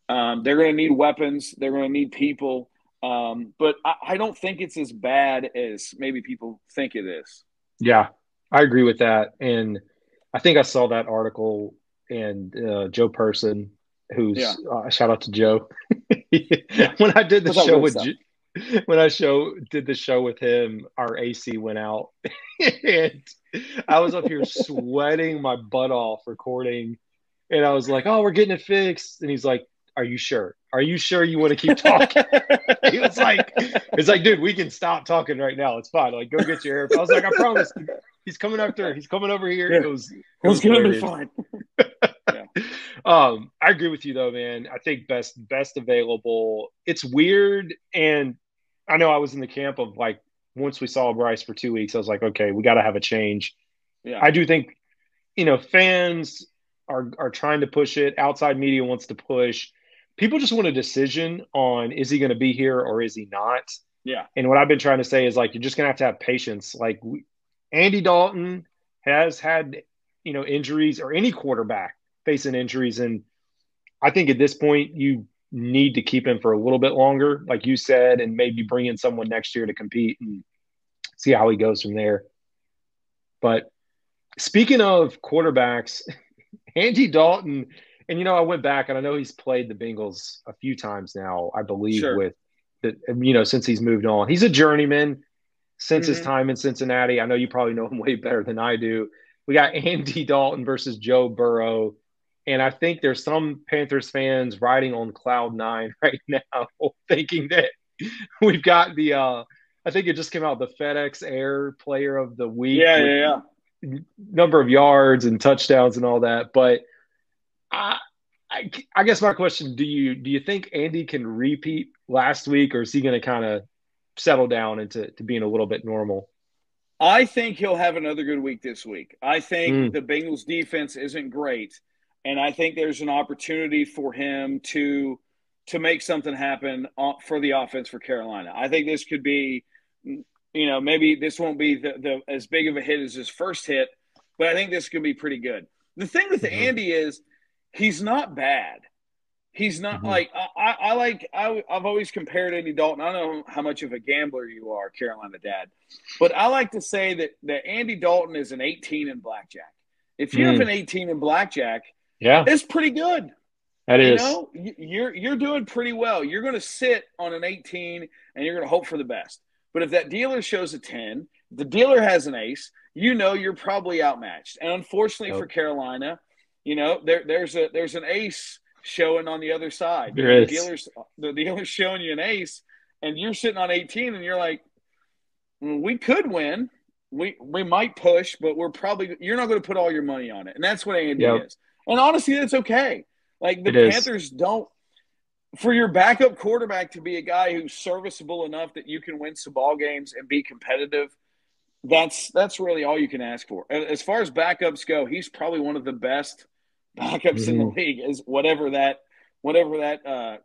They're gonna need weapons. They're gonna need people. But I don't think it's as bad as maybe people think it is. Yeah, I agree with that. And I think I saw that article, and Joe Person, who's shout out to Joe. When I did the show did the show with him, our AC went out, and I was up here sweating my butt off recording, and I was like, "Oh, we're getting it fixed," and he's like, "Are you sure? Are you sure you want to keep talking?" He was like, "It's like, dude, we can stop talking right now. It's fine. Go get your hair." I was like, "I promise." He's coming over here. Yeah. It was gonna be fine. I agree with you though, man. I think best available. It's weird, and I know I was in the camp of once we saw Bryce for 2 weeks, I was like, okay, we got to have a change. Yeah, I do think fans are trying to push it. Outside media wants to push. People just want a decision on, is he going to be here or is he not? Yeah. And what I've been trying to say is you're just going to have patience. Andy Dalton has had, injuries, or any quarterback facing injuries. And I think at this point, you need to keep him for a little bit longer, like you said, and maybe bring in someone next year to compete and see how he goes from there. But speaking of quarterbacks, Andy Dalton, and, I went back, and I know he's played the Bengals a few times now, I believe, with the, since he's moved on. He's a journeyman since his time in Cincinnati. I know you probably know him way better than I do. We got Andy Dalton versus Joe Burrow. And I think there's some Panthers fans riding on cloud 9 right now, thinking that we've got the I think it just came out, the FedEx Air Player of the Week. Yeah. Number of yards and touchdowns and all that. But I guess my question, do you think Andy can repeat last week, or is he going to kind of settle down into being a little bit normal? I think he'll have another good week this week. I think the Bengals defense isn't great, and I think there's an opportunity for him to make something happen for the offense for Carolina. I think this could be, maybe this won't be the as big of a hit as his first hit, but I think this could be pretty good. The thing with Andy is he's not bad. He's not I've always compared Andy Dalton. I don't know how much of a gambler you are, Carolina dad, but I like to say that Andy Dalton is an 18 in blackjack. If you have an 18 in blackjack, it's pretty good. That is. You're doing pretty well. You're going to sit on an 18 and you're going to hope for the best. But if that dealer shows a 10, if the dealer has an ace, you're probably outmatched. And unfortunately for Carolina, there's an ace showing on the other side. The dealer's showing you an ace, and you're sitting on 18, and you're like, we could win. We might push, but you're not going to put all your money on it. And that's what Andy is. And honestly, that's okay. Like the Panthers don't – for your backup quarterback to be a guy who's serviceable enough that you can win some ball games and be competitive, that's really all you can ask for. As far as backups go, he's probably one of the best backups in the league, is whatever that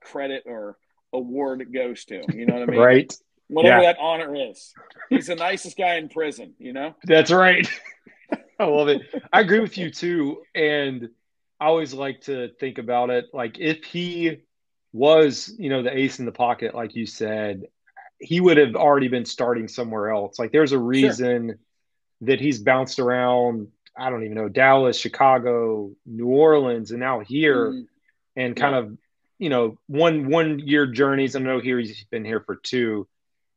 credit or award goes to. You know what I mean? Right. Whatever that honor is. He's the nicest guy in prison, That's right. I love it. I agree with you too. And I always like to think about it like if he was, the ace in the pocket, like you said, he would have already been starting somewhere else. Like there's a reason that he's bounced around, I don't even know, Dallas, Chicago, New Orleans, and now here and kind of, 1 year journeys. I know here he's been here for 2.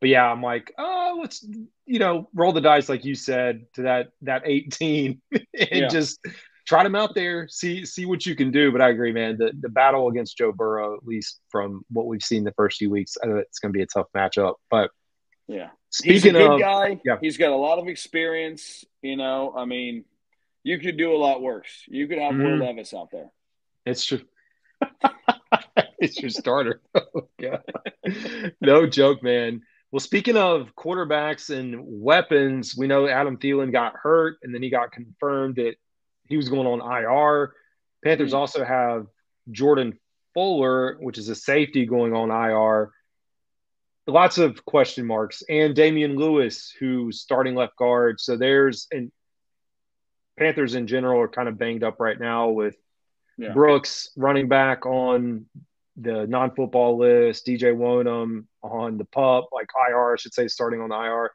But yeah, I'm like, let's, roll the dice, like you said, to that 18 and just trot him out there, see what you can do. But I agree, man. The battle against Joe Burrow, at least from what we've seen the first few weeks, it's going to be a tough matchup. But he's a good guy. Yeah. He's got a lot of experience. I mean, you could do a lot worse. You could have Will Levis out there. It's true. It's your starter. Oh, God. No joke, man. Well, speaking of quarterbacks and weapons, we know Adam Thielen got hurt, and then he got confirmed that he was going on IR. Panthers also have Jordan Fuller, which is a safety, going on IR. Lots of question marks. And Damian Lewis, who's starting left guard. So and Panthers in general are kind of banged up right now with Brooks running back on the non-football list, DJ Wonham on the PUP, like IR, I should say, starting on the IR.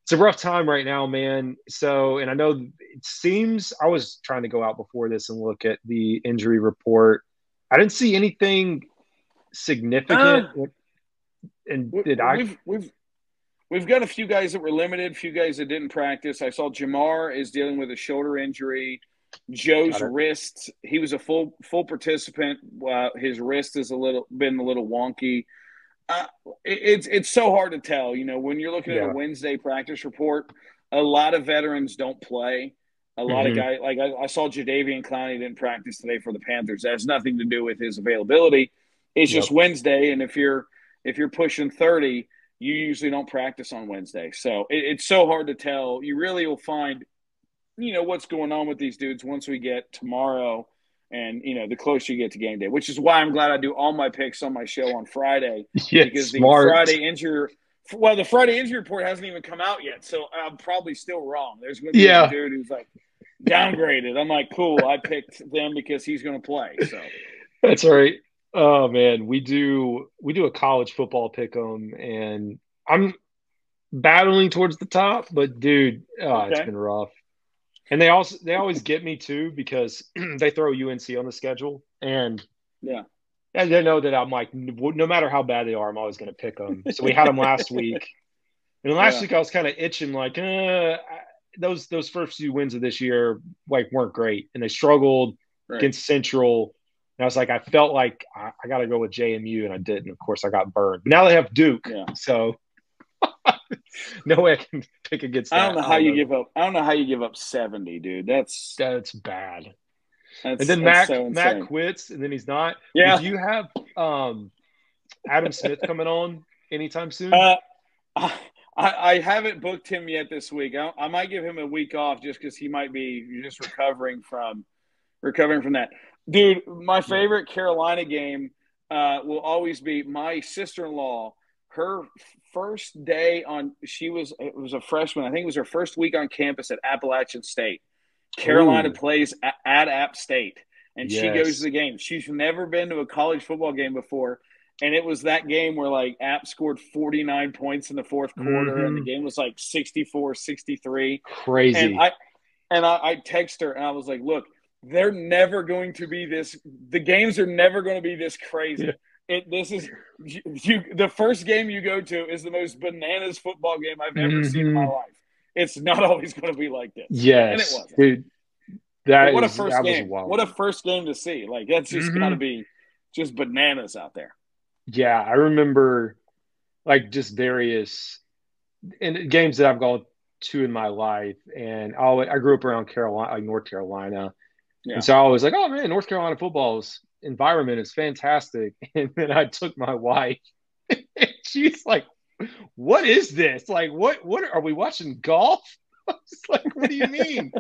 It's a rough time right now, man. So, and I know it seems, I was trying to go out before this and look at the injury report. I didn't see anything significant. We've got a few guys that were limited, a few guys that didn't practice. I saw Jamar is dealing with a shoulder injury. Joe's wrist, he was a full participant. His wrist has been a little wonky. It's so hard to tell. When you're looking at a Wednesday practice report, a lot of veterans don't play. A lot of guys, like I saw Jadeveon Clowney didn't practice today for the Panthers. That has nothing to do with his availability. It's just Wednesday, and if you're pushing 30, you usually don't practice on Wednesday. So it's so hard to tell. You really will find what's going on with these dudes once we get tomorrow and, the closer you get to game day, which is why I'm glad I do all my picks on my show on Friday. Because the Friday injury report hasn't even come out yet. So I'm probably still wrong. There's going to be a dude who's like downgraded. I'm like, cool, I picked them because he's going to play. So that's right. Oh man, we do a college football pick 'em, and I'm battling towards the top, but dude, it's been rough. And they always get me too because they throw UNC on the schedule, and they know that I'm like, no matter how bad they are, I'm always going to pick them. So we had them last week, and last week I was kind of itching like, those first few wins of this year weren't great, and they struggled against Central. And I was like, I felt like I got to go with JMU, and I didn't. Of course, I got burned. But now they have Duke, so. No way I can pick against that. I don't know how you give up 70, dude. That's bad. And then Matt quits, and then he's not. Yeah. Do you have Adam Smith coming on anytime soon? I I haven't booked him yet this week. I might give him a week off just because he might be just recovering from that. Dude, my favorite Carolina game will always be my sister-in-law. Her first day it was a freshman. I think it was her first week on campus at Appalachian State. Carolina plays at App State, and she goes to the game. She's never been to a college football game before, and it was that game where, like, App scored 49 points in the fourth quarter, and the game was like 64-63. Crazy. And I text her, and I was like, look, they're never going to be this – the games are never going to be this crazy. Yeah. The first game you go to is the most bananas football game I've ever seen in my life. It's not always going to be like this. Yes, and it wasn't. Dude, what a first game! What a first game to see! Like, that's just got to be just bananas out there. Yeah, I remember, like, just various games that I've gone to in my life, and I grew up around Carolina, like North Carolina, and so I was like, oh man, North Carolina football's environment is fantastic. And then I took my wife, and she's like, what is this? Like, what are we watching golf? I was like, what do you mean?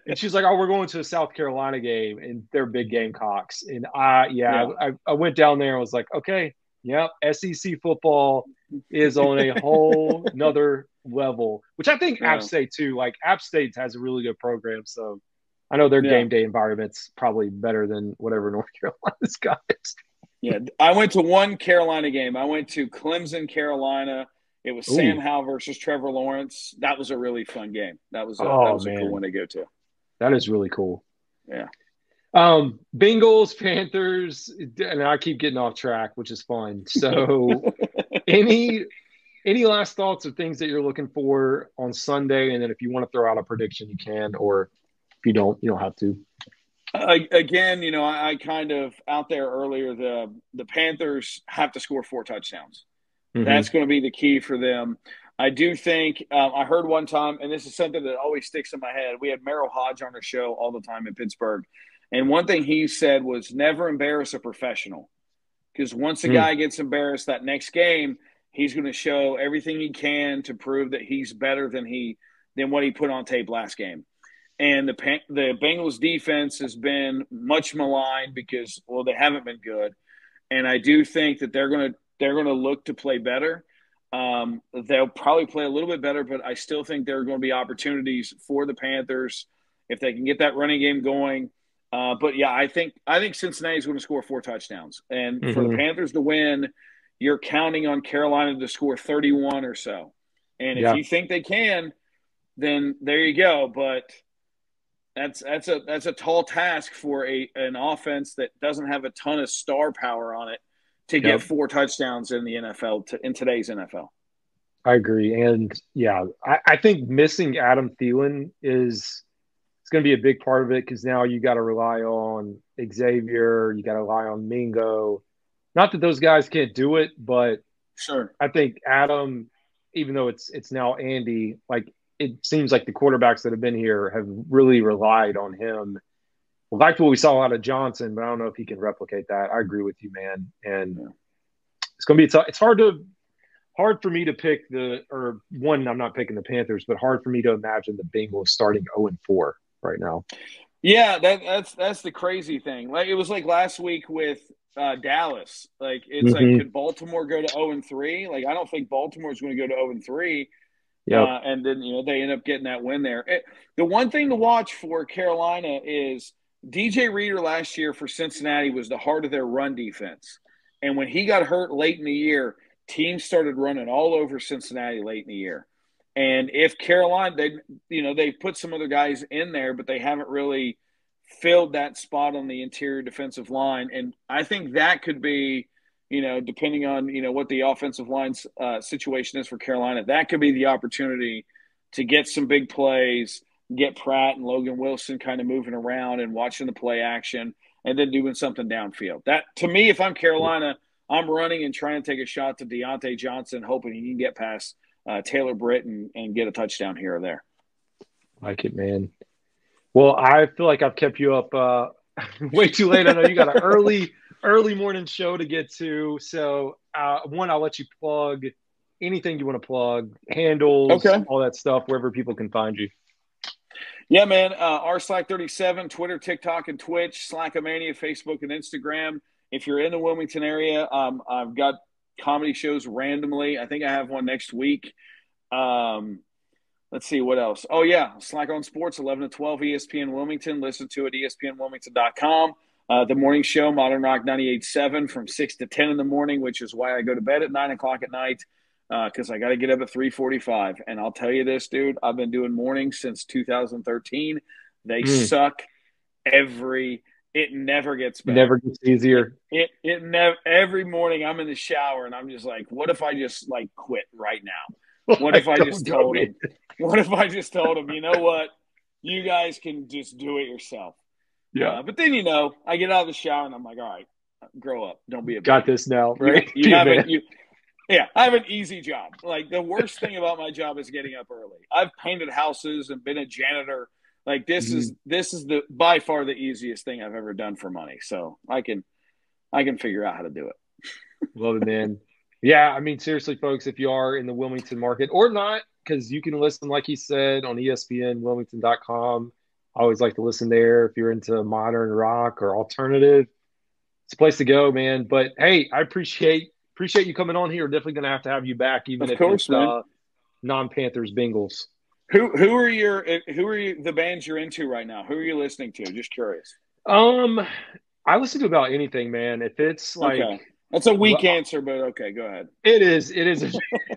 And she's like, oh, we're going to a South Carolina game, and they're big Gamecocks. And I went down there and was like, okay, yep, SEC football is on a whole nother level, which I think App State too. Like, App State has a really good program, so I know their game day environment's probably better than whatever North Carolina's got. Yeah, I went to one Carolina game. I went to Clemson, Carolina. It was Sam Howell versus Trevor Lawrence. That was a really fun game. That was a cool one to go to. That is really cool. Yeah. Bengals, Panthers, and I keep getting off track, which is fun. So any last thoughts of things that you're looking for on Sunday? And then if you want to throw out a prediction, you can, or if you don't have to. Again, I kind of out there earlier, the Panthers have to score 4 touchdowns. Mm-hmm. That's going to be the key for them. I do think I heard one time, and this is something that always sticks in my head. We had Merrill Hodge on our show all the time in Pittsburgh. And one thing he said was never embarrass a professional, because once a guy gets embarrassed that next game, he's going to show everything he can to prove that he's better than what he put on tape last game. And the Bengals defense has been much maligned because, well, they haven't been good. And I do think that they're going to look to play better. They'll probably play a little bit better, but I still think there are going to be opportunities for the Panthers if they can get that running game going. But yeah, I think Cincinnati is going to score 4 touchdowns, and for the Panthers to win, you're counting on Carolina to score 31 or so. And if you think they can, then there you go. But that's a tall task for an offense that doesn't have a ton of star power on it to get 4 touchdowns in the NFL in today's NFL. I agree, and I think missing Adam Thielen is going to be a big part of it, because now you got to rely on Xavier, you got to rely on Mingo. Not that those guys can't do it, but sure, I think Adam, even though it's now Andy, like, it seems like the quarterbacks that have been here have really relied on him. Well, like what we saw out of Johnson, but I don't know if he can replicate that. I agree with you, man. And it's going to be it's hard for me to pick I'm not picking the Panthers, but hard for me to imagine the Bengals starting 0-4 right now. Yeah, that's the crazy thing. Like, it was like last week with Dallas. Like, it's like, could Baltimore go to 0-3? Like, I don't think Baltimore is going to go to 0-3. Yep. And then, they end up getting that win there. The one thing to watch for Carolina is DJ Reader last year for Cincinnati was the heart of their run defense. And when he got hurt late in the year, teams started running all over Cincinnati late in the year. And if Carolina, they put some other guys in there, but they haven't really filled that spot on the interior defensive line. And I think that could be, depending on, what the offensive line's situation is for Carolina, that could be the opportunity to get some big plays, get Pratt and Logan Wilson kind of moving around and watching the play action, and then doing something downfield. That, to me, if I'm Carolina, I'm running and trying to take a shot to Deontay Johnson, hoping he can get past Taylor Britt and get a touchdown here or there. Like it, man. Well, I feel like I've kept you up way too late. I know you got an early morning show to get to. So, one, I'll let you plug anything you want to plug, handles, all that stuff, wherever people can find you. Yeah, man. rslack37, Twitter, TikTok, and Twitch, Slackomania, Facebook, and Instagram. If you're in the Wilmington area, I've got comedy shows randomly. I think I have one next week. Let's see what else. Oh, yeah. Slack on Sports, 11 to 12, ESPN Wilmington. Listen to it, ESPNWilmington.com. The morning show, Modern Rock 98.7 from 6 to 10 in the morning, which is why I go to bed at 9 o'clock at night because I got to get up at 3:45. And I'll tell you this, dude, I've been doing mornings since 2013. They suck it never gets better. Never gets easier. It never. Every morning I'm in the shower and I'm just like, what if I just like quit right now? What if I just told him? What if I just told him, you know what? You guys can just do it yourself. Yeah. But then, I get out of the shower and I'm like, all right, grow up. Don't be a baby. Got this now, right? I have an easy job. Like, the worst thing about my job is getting up early. I've painted houses and been a janitor. Like, this is the by far the easiest thing I've ever done for money. So I can figure out how to do it. Love it, man. Yeah, I mean, seriously, folks, if you are in the Wilmington market or not, because you can listen, like he said, on ESPNWilmington.com. I always like to listen there. If you're into modern rock or alternative, it's a place to go, man. But hey, I appreciate you coming on here. We're definitely going to have you back, even if it's non-Panthers Bengals. Who are the bands you're into right now? Who are you listening to? Just curious. I listen to about anything, man. If it's like that's a weak answer, but okay, go ahead. It is a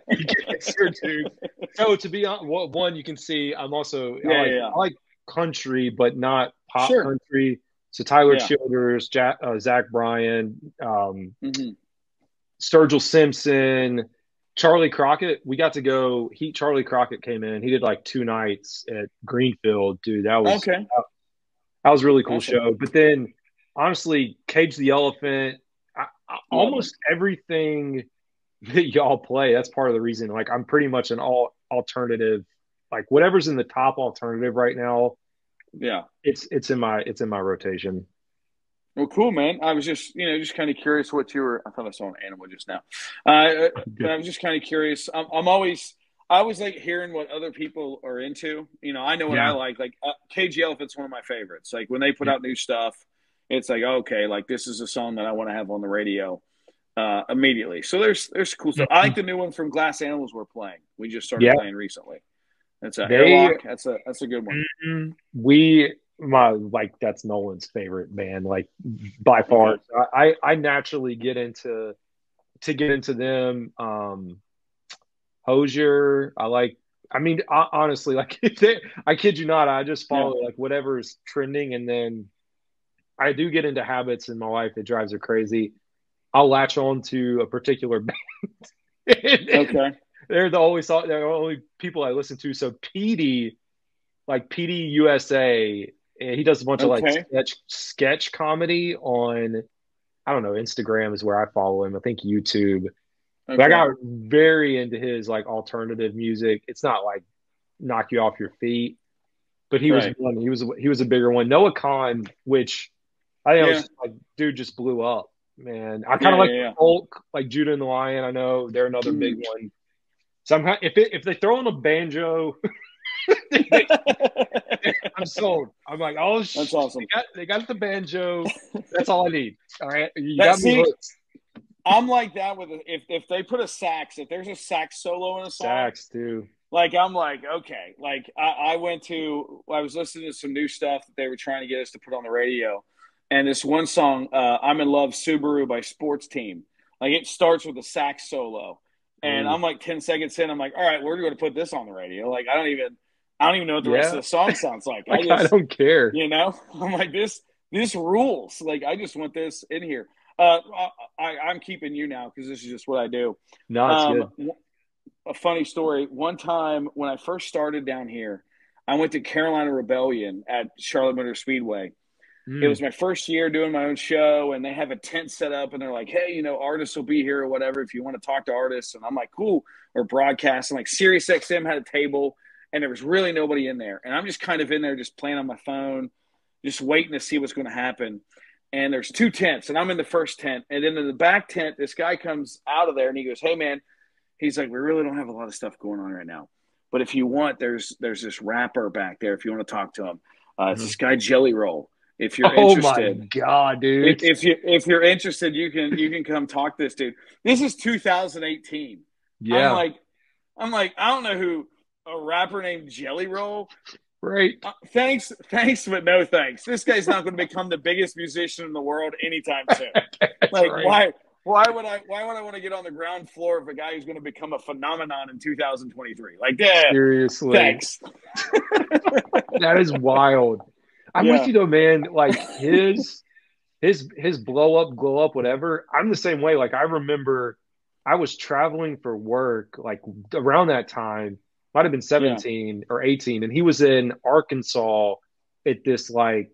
weak answer, dude. So to be honest, one you can see, I'm also I like country, but not pop country. So Tyler Childers, Zach Bryan, Sturgill Simpson, Charlie Crockett. We got to go. Charlie Crockett came in. He did like 2 nights at Greenfield, dude. That was that was a really cool show. But then, honestly, Cage the Elephant. Almost everything that y'all play. That's part of the reason. Like, I'm pretty much an all alternative. Like, whatever's in the top alternative right now. Yeah, it's in my rotation. Well, cool, man. I was just kind of curious what you were. I thought I saw an animal just now. I was just kind of curious. I always like hearing what other people are into. I know what I like. Like Cage the Elephant's one of my favorites. Like when they put out new stuff, it's like, okay, like this is a song that I want to have on the radio immediately. So there's cool stuff. I like the new one from Glass Animals we're playing. We just started playing recently. That's Airlock. That's a good one. That's Nolan's favorite band, like by far. I naturally get into them. Hosier, honestly, like I kid you not, I just follow like whatever's trending, and then I do get into habits in my life that drives her crazy. I'll latch on to a particular band. Okay. They're the only people I listen to. So PD USA, and he does a bunch of like sketch comedy on, I don't know, Instagram is where I follow him. I think YouTube. But I got very into his like alternative music. It's not like knock you off your feet, but he was one. He was a bigger one. Noah Khan, which I think was like, dude, just blew up, man. I kind of like folk, like Judah and the Lion. I know they're another big one. Somehow, if they throw in a banjo, I'm sold. I'm like, oh, that's awesome. They got the banjo. That's all I need. All right, you got me hooked. I'm like that with if they put a sax, if there's a sax solo in a song, sax too. Like I'm like, okay. Like I was listening to some new stuff that they were trying to get us to put on the radio, and this one song, "I'm in Love Subaru" by Sports Team. Like it starts with a sax solo. And I'm like 10 seconds in, I'm like, all right, we're going to put this on the radio. Like, I don't even know what the rest of the song sounds like. I don't care. I'm like, this rules. Like, I just want this in here. I'm keeping you now because this is just what I do. No, it's good. A funny story. One time when I first started down here, I went to Carolina Rebellion at Charlotte Motor Speedway. It was my first year doing my own show, and they have a tent set up, and they're like, hey, artists will be here or whatever if you want to talk to artists. And I'm like, cool, or broadcast. And like Sirius XM had a table, and there was really nobody in there. And I'm just kind of in there just playing on my phone, just waiting to see what's going to happen. And there's 2 tents, and I'm in the first tent. And then in the back tent, this guy comes out of there, and he goes, hey, man, he's like, we really don't have a lot of stuff going on right now. But if you want, there's this rapper back there. If you want to talk to him, it's this guy Jelly Roll. If you're interested, my God, dude! If you're interested, you can come talk to this dude. This is 2018. Yeah, I'm like, I don't know who a rapper named Jelly Roll. Right. Thanks, but no thanks. This guy's not going to become the biggest musician in the world anytime soon. Like, right. Why would I want to get on the ground floor of a guy who's going to become a phenomenon in 2023? Like, yeah, seriously. Thanks. That is wild. I'm with you though, man. Like his blow up, whatever. I'm the same way. Like I remember I was traveling for work like around that time. Might have been 17 or 18, and he was in Arkansas at this like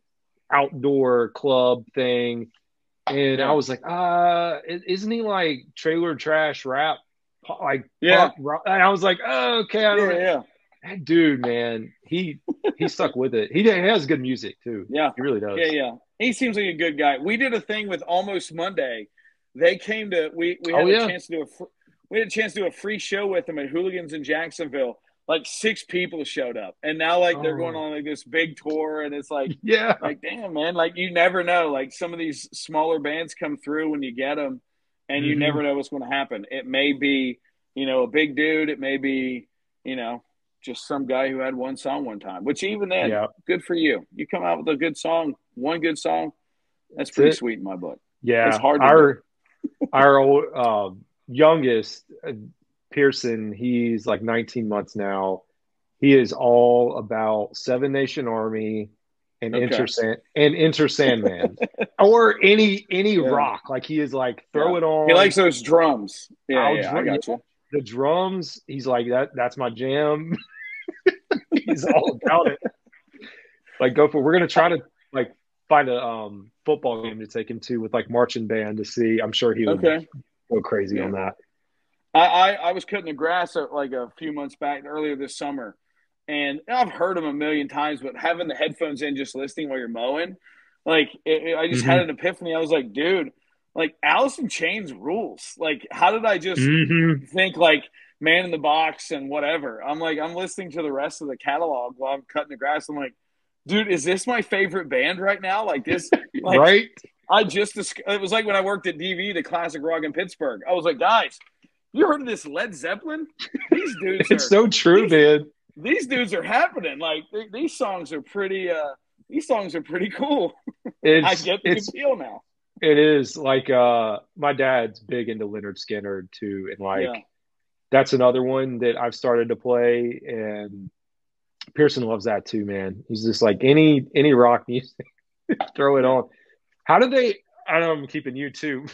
outdoor club thing. And I was like, isn't he like trailer trash rap? Like, pop rock? And I was like, oh, okay. I don't know. That dude, man, he stuck with it. He has good music too. Yeah. He really does. Yeah. He seems like a good guy. We did a thing with Almost Monday. They came to, we had a chance to do a free show with them at Hooligans in Jacksonville. Like 6 people showed up, and now like they're going on like this big tour, and it's like, like damn, man, like you never know. Like some of these smaller bands come through when you get them, and you never know what's going to happen. It may be, a big dude. It may be, just some guy who had one song one time. Which even then, good for you. You come out with a good song, one good song. That's pretty sweet in my book. Yeah, it's hard. Our old youngest. Pearson, he's like 19 months now. He is all about Seven Nation Army and Enter Sandman or any rock. Like he is like throw it on. He likes those drums. I got you. The drums. He's like that's my jam. He's all about it. Like go for. We're gonna try to like find a football game to take him to with like marching band to see. I'm sure he would go crazy on that. I was cutting the grass like a few months back earlier this summer, and I've heard them a million times, but having the headphones in just listening while you're mowing, like I just had an epiphany. I was like, dude, like Alice in Chains rules. Like, how did I just think like Man in the Box and whatever? I'm like, I'm listening to the rest of the catalog while I'm cutting the grass. I'm like, dude, is this my favorite band right now? Like this, like, right? It was like when I worked at DV, the Classic Rock in Pittsburgh. I was like, guys, you heard of this Led Zeppelin? These dudes it's so true, man. These dudes are happening. Like these songs are pretty. These songs are pretty cool. I get the appeal now. It is like my dad's big into Leonard Skinner too, and like that's another one that I've started to play. And Pearson loves that too, man. He's just like any rock music, throw it on. How do they? I know I'm keeping you too.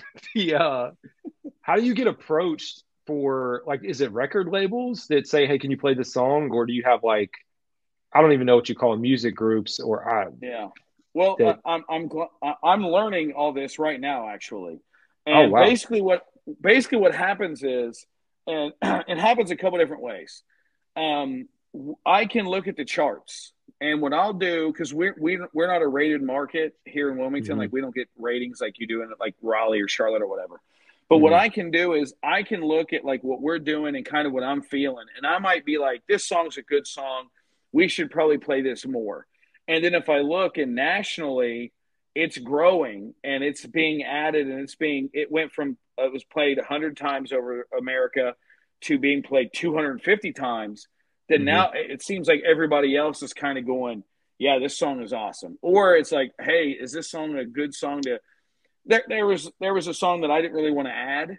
How do you get approached for like? Is it record labels that say, "Hey, can you play this song?" Or do you have like, I don't even know what you call them, music groups or Well, I'm learning all this right now, actually. And basically what happens is, and it happens a couple different ways. I can look at the charts, and what I'll do, because we're not a rated market here in Wilmington, like we don't get ratings like you do in like Raleigh or Charlotte or whatever. But what I can do is I can look at like what we're doing and kind of what I'm feeling, and I might be like, this song's a good song. We should probably play this more. And then if I look and nationally, it's growing and it's being added and it went from, it was played 100 times over America to being played 250 times. Then now it seems like everybody else is kind of going, yeah, this song is awesome. Or it's like, hey, is this song a good song to, there was a song that I didn't really want to add.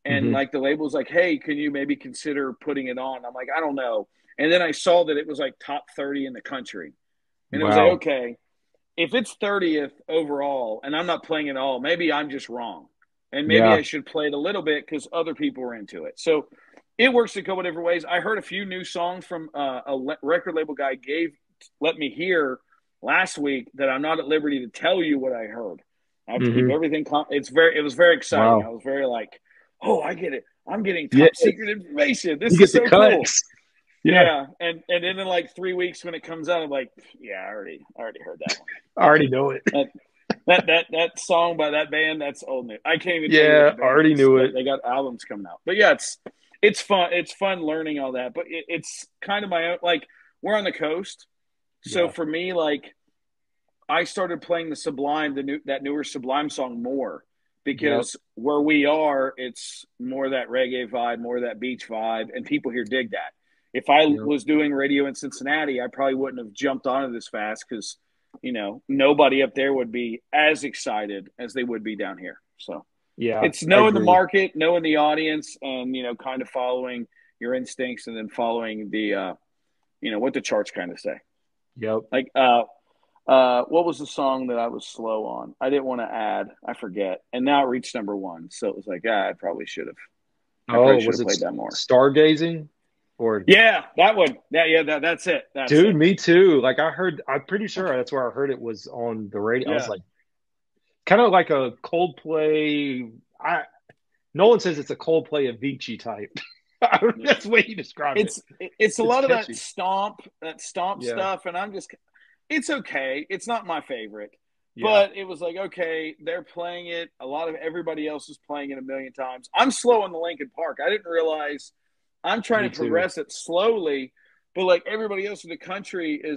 And like the label's like, hey, can you maybe consider putting it on? I'm like, I don't know. And then I saw that it was like top 30 in the country. And it was like, okay, if it's 30th overall and I'm not playing it all, maybe I'm just wrong. And maybe I should play it a little bit because other people are into it. So it works a couple different ways. I heard a few new songs from a record label guy let me hear last week that I'm not at liberty to tell you what I heard. I have to keep everything. It was very exciting. I was very like, oh, I get it. I'm getting top secret information. This is so cool. Yeah. And then in like 3 weeks when it comes out, I'm like, yeah, I already heard that one. I already know it. That song by that band, that's old news. I can't even tell you I already knew it. They got albums coming out. But yeah, it's fun. It's fun learning all that, but it's kind of my own. Like, we're on the coast, so for me, like, I started playing the Sublime, that newer Sublime song more because where we are, it's more that reggae vibe, more that beach vibe, and people here dig that. If I was doing radio in Cincinnati, I probably wouldn't have jumped onto this fast because, you know, nobody up there would be as excited as they would be down here. So it's knowing the market, knowing the audience, and, you know, kind of following your instincts and then following the, you know, what the charts kind of say. Yep. Like, what was the song that I was slow on? I didn't want to add. I forget. And now it reached number 1. So it was like, I probably should have. I probably should have played that more. Stargazing? Or that one. That's it. Dude, me too. Like, I'm pretty sure that's where I heard it was on the radio. I was like, kind of like a Coldplay. Nolan says it's a Coldplay Avicii type. That's the way he described it. It's a lot catchy. Of that stomp stuff, and it's okay. It's not my favorite, but it was like, okay, they're playing it. Everybody else is playing it a million times. I'm slow in the Lincoln Park. I didn't realize I'm trying to progress it slowly, but like everybody else in the country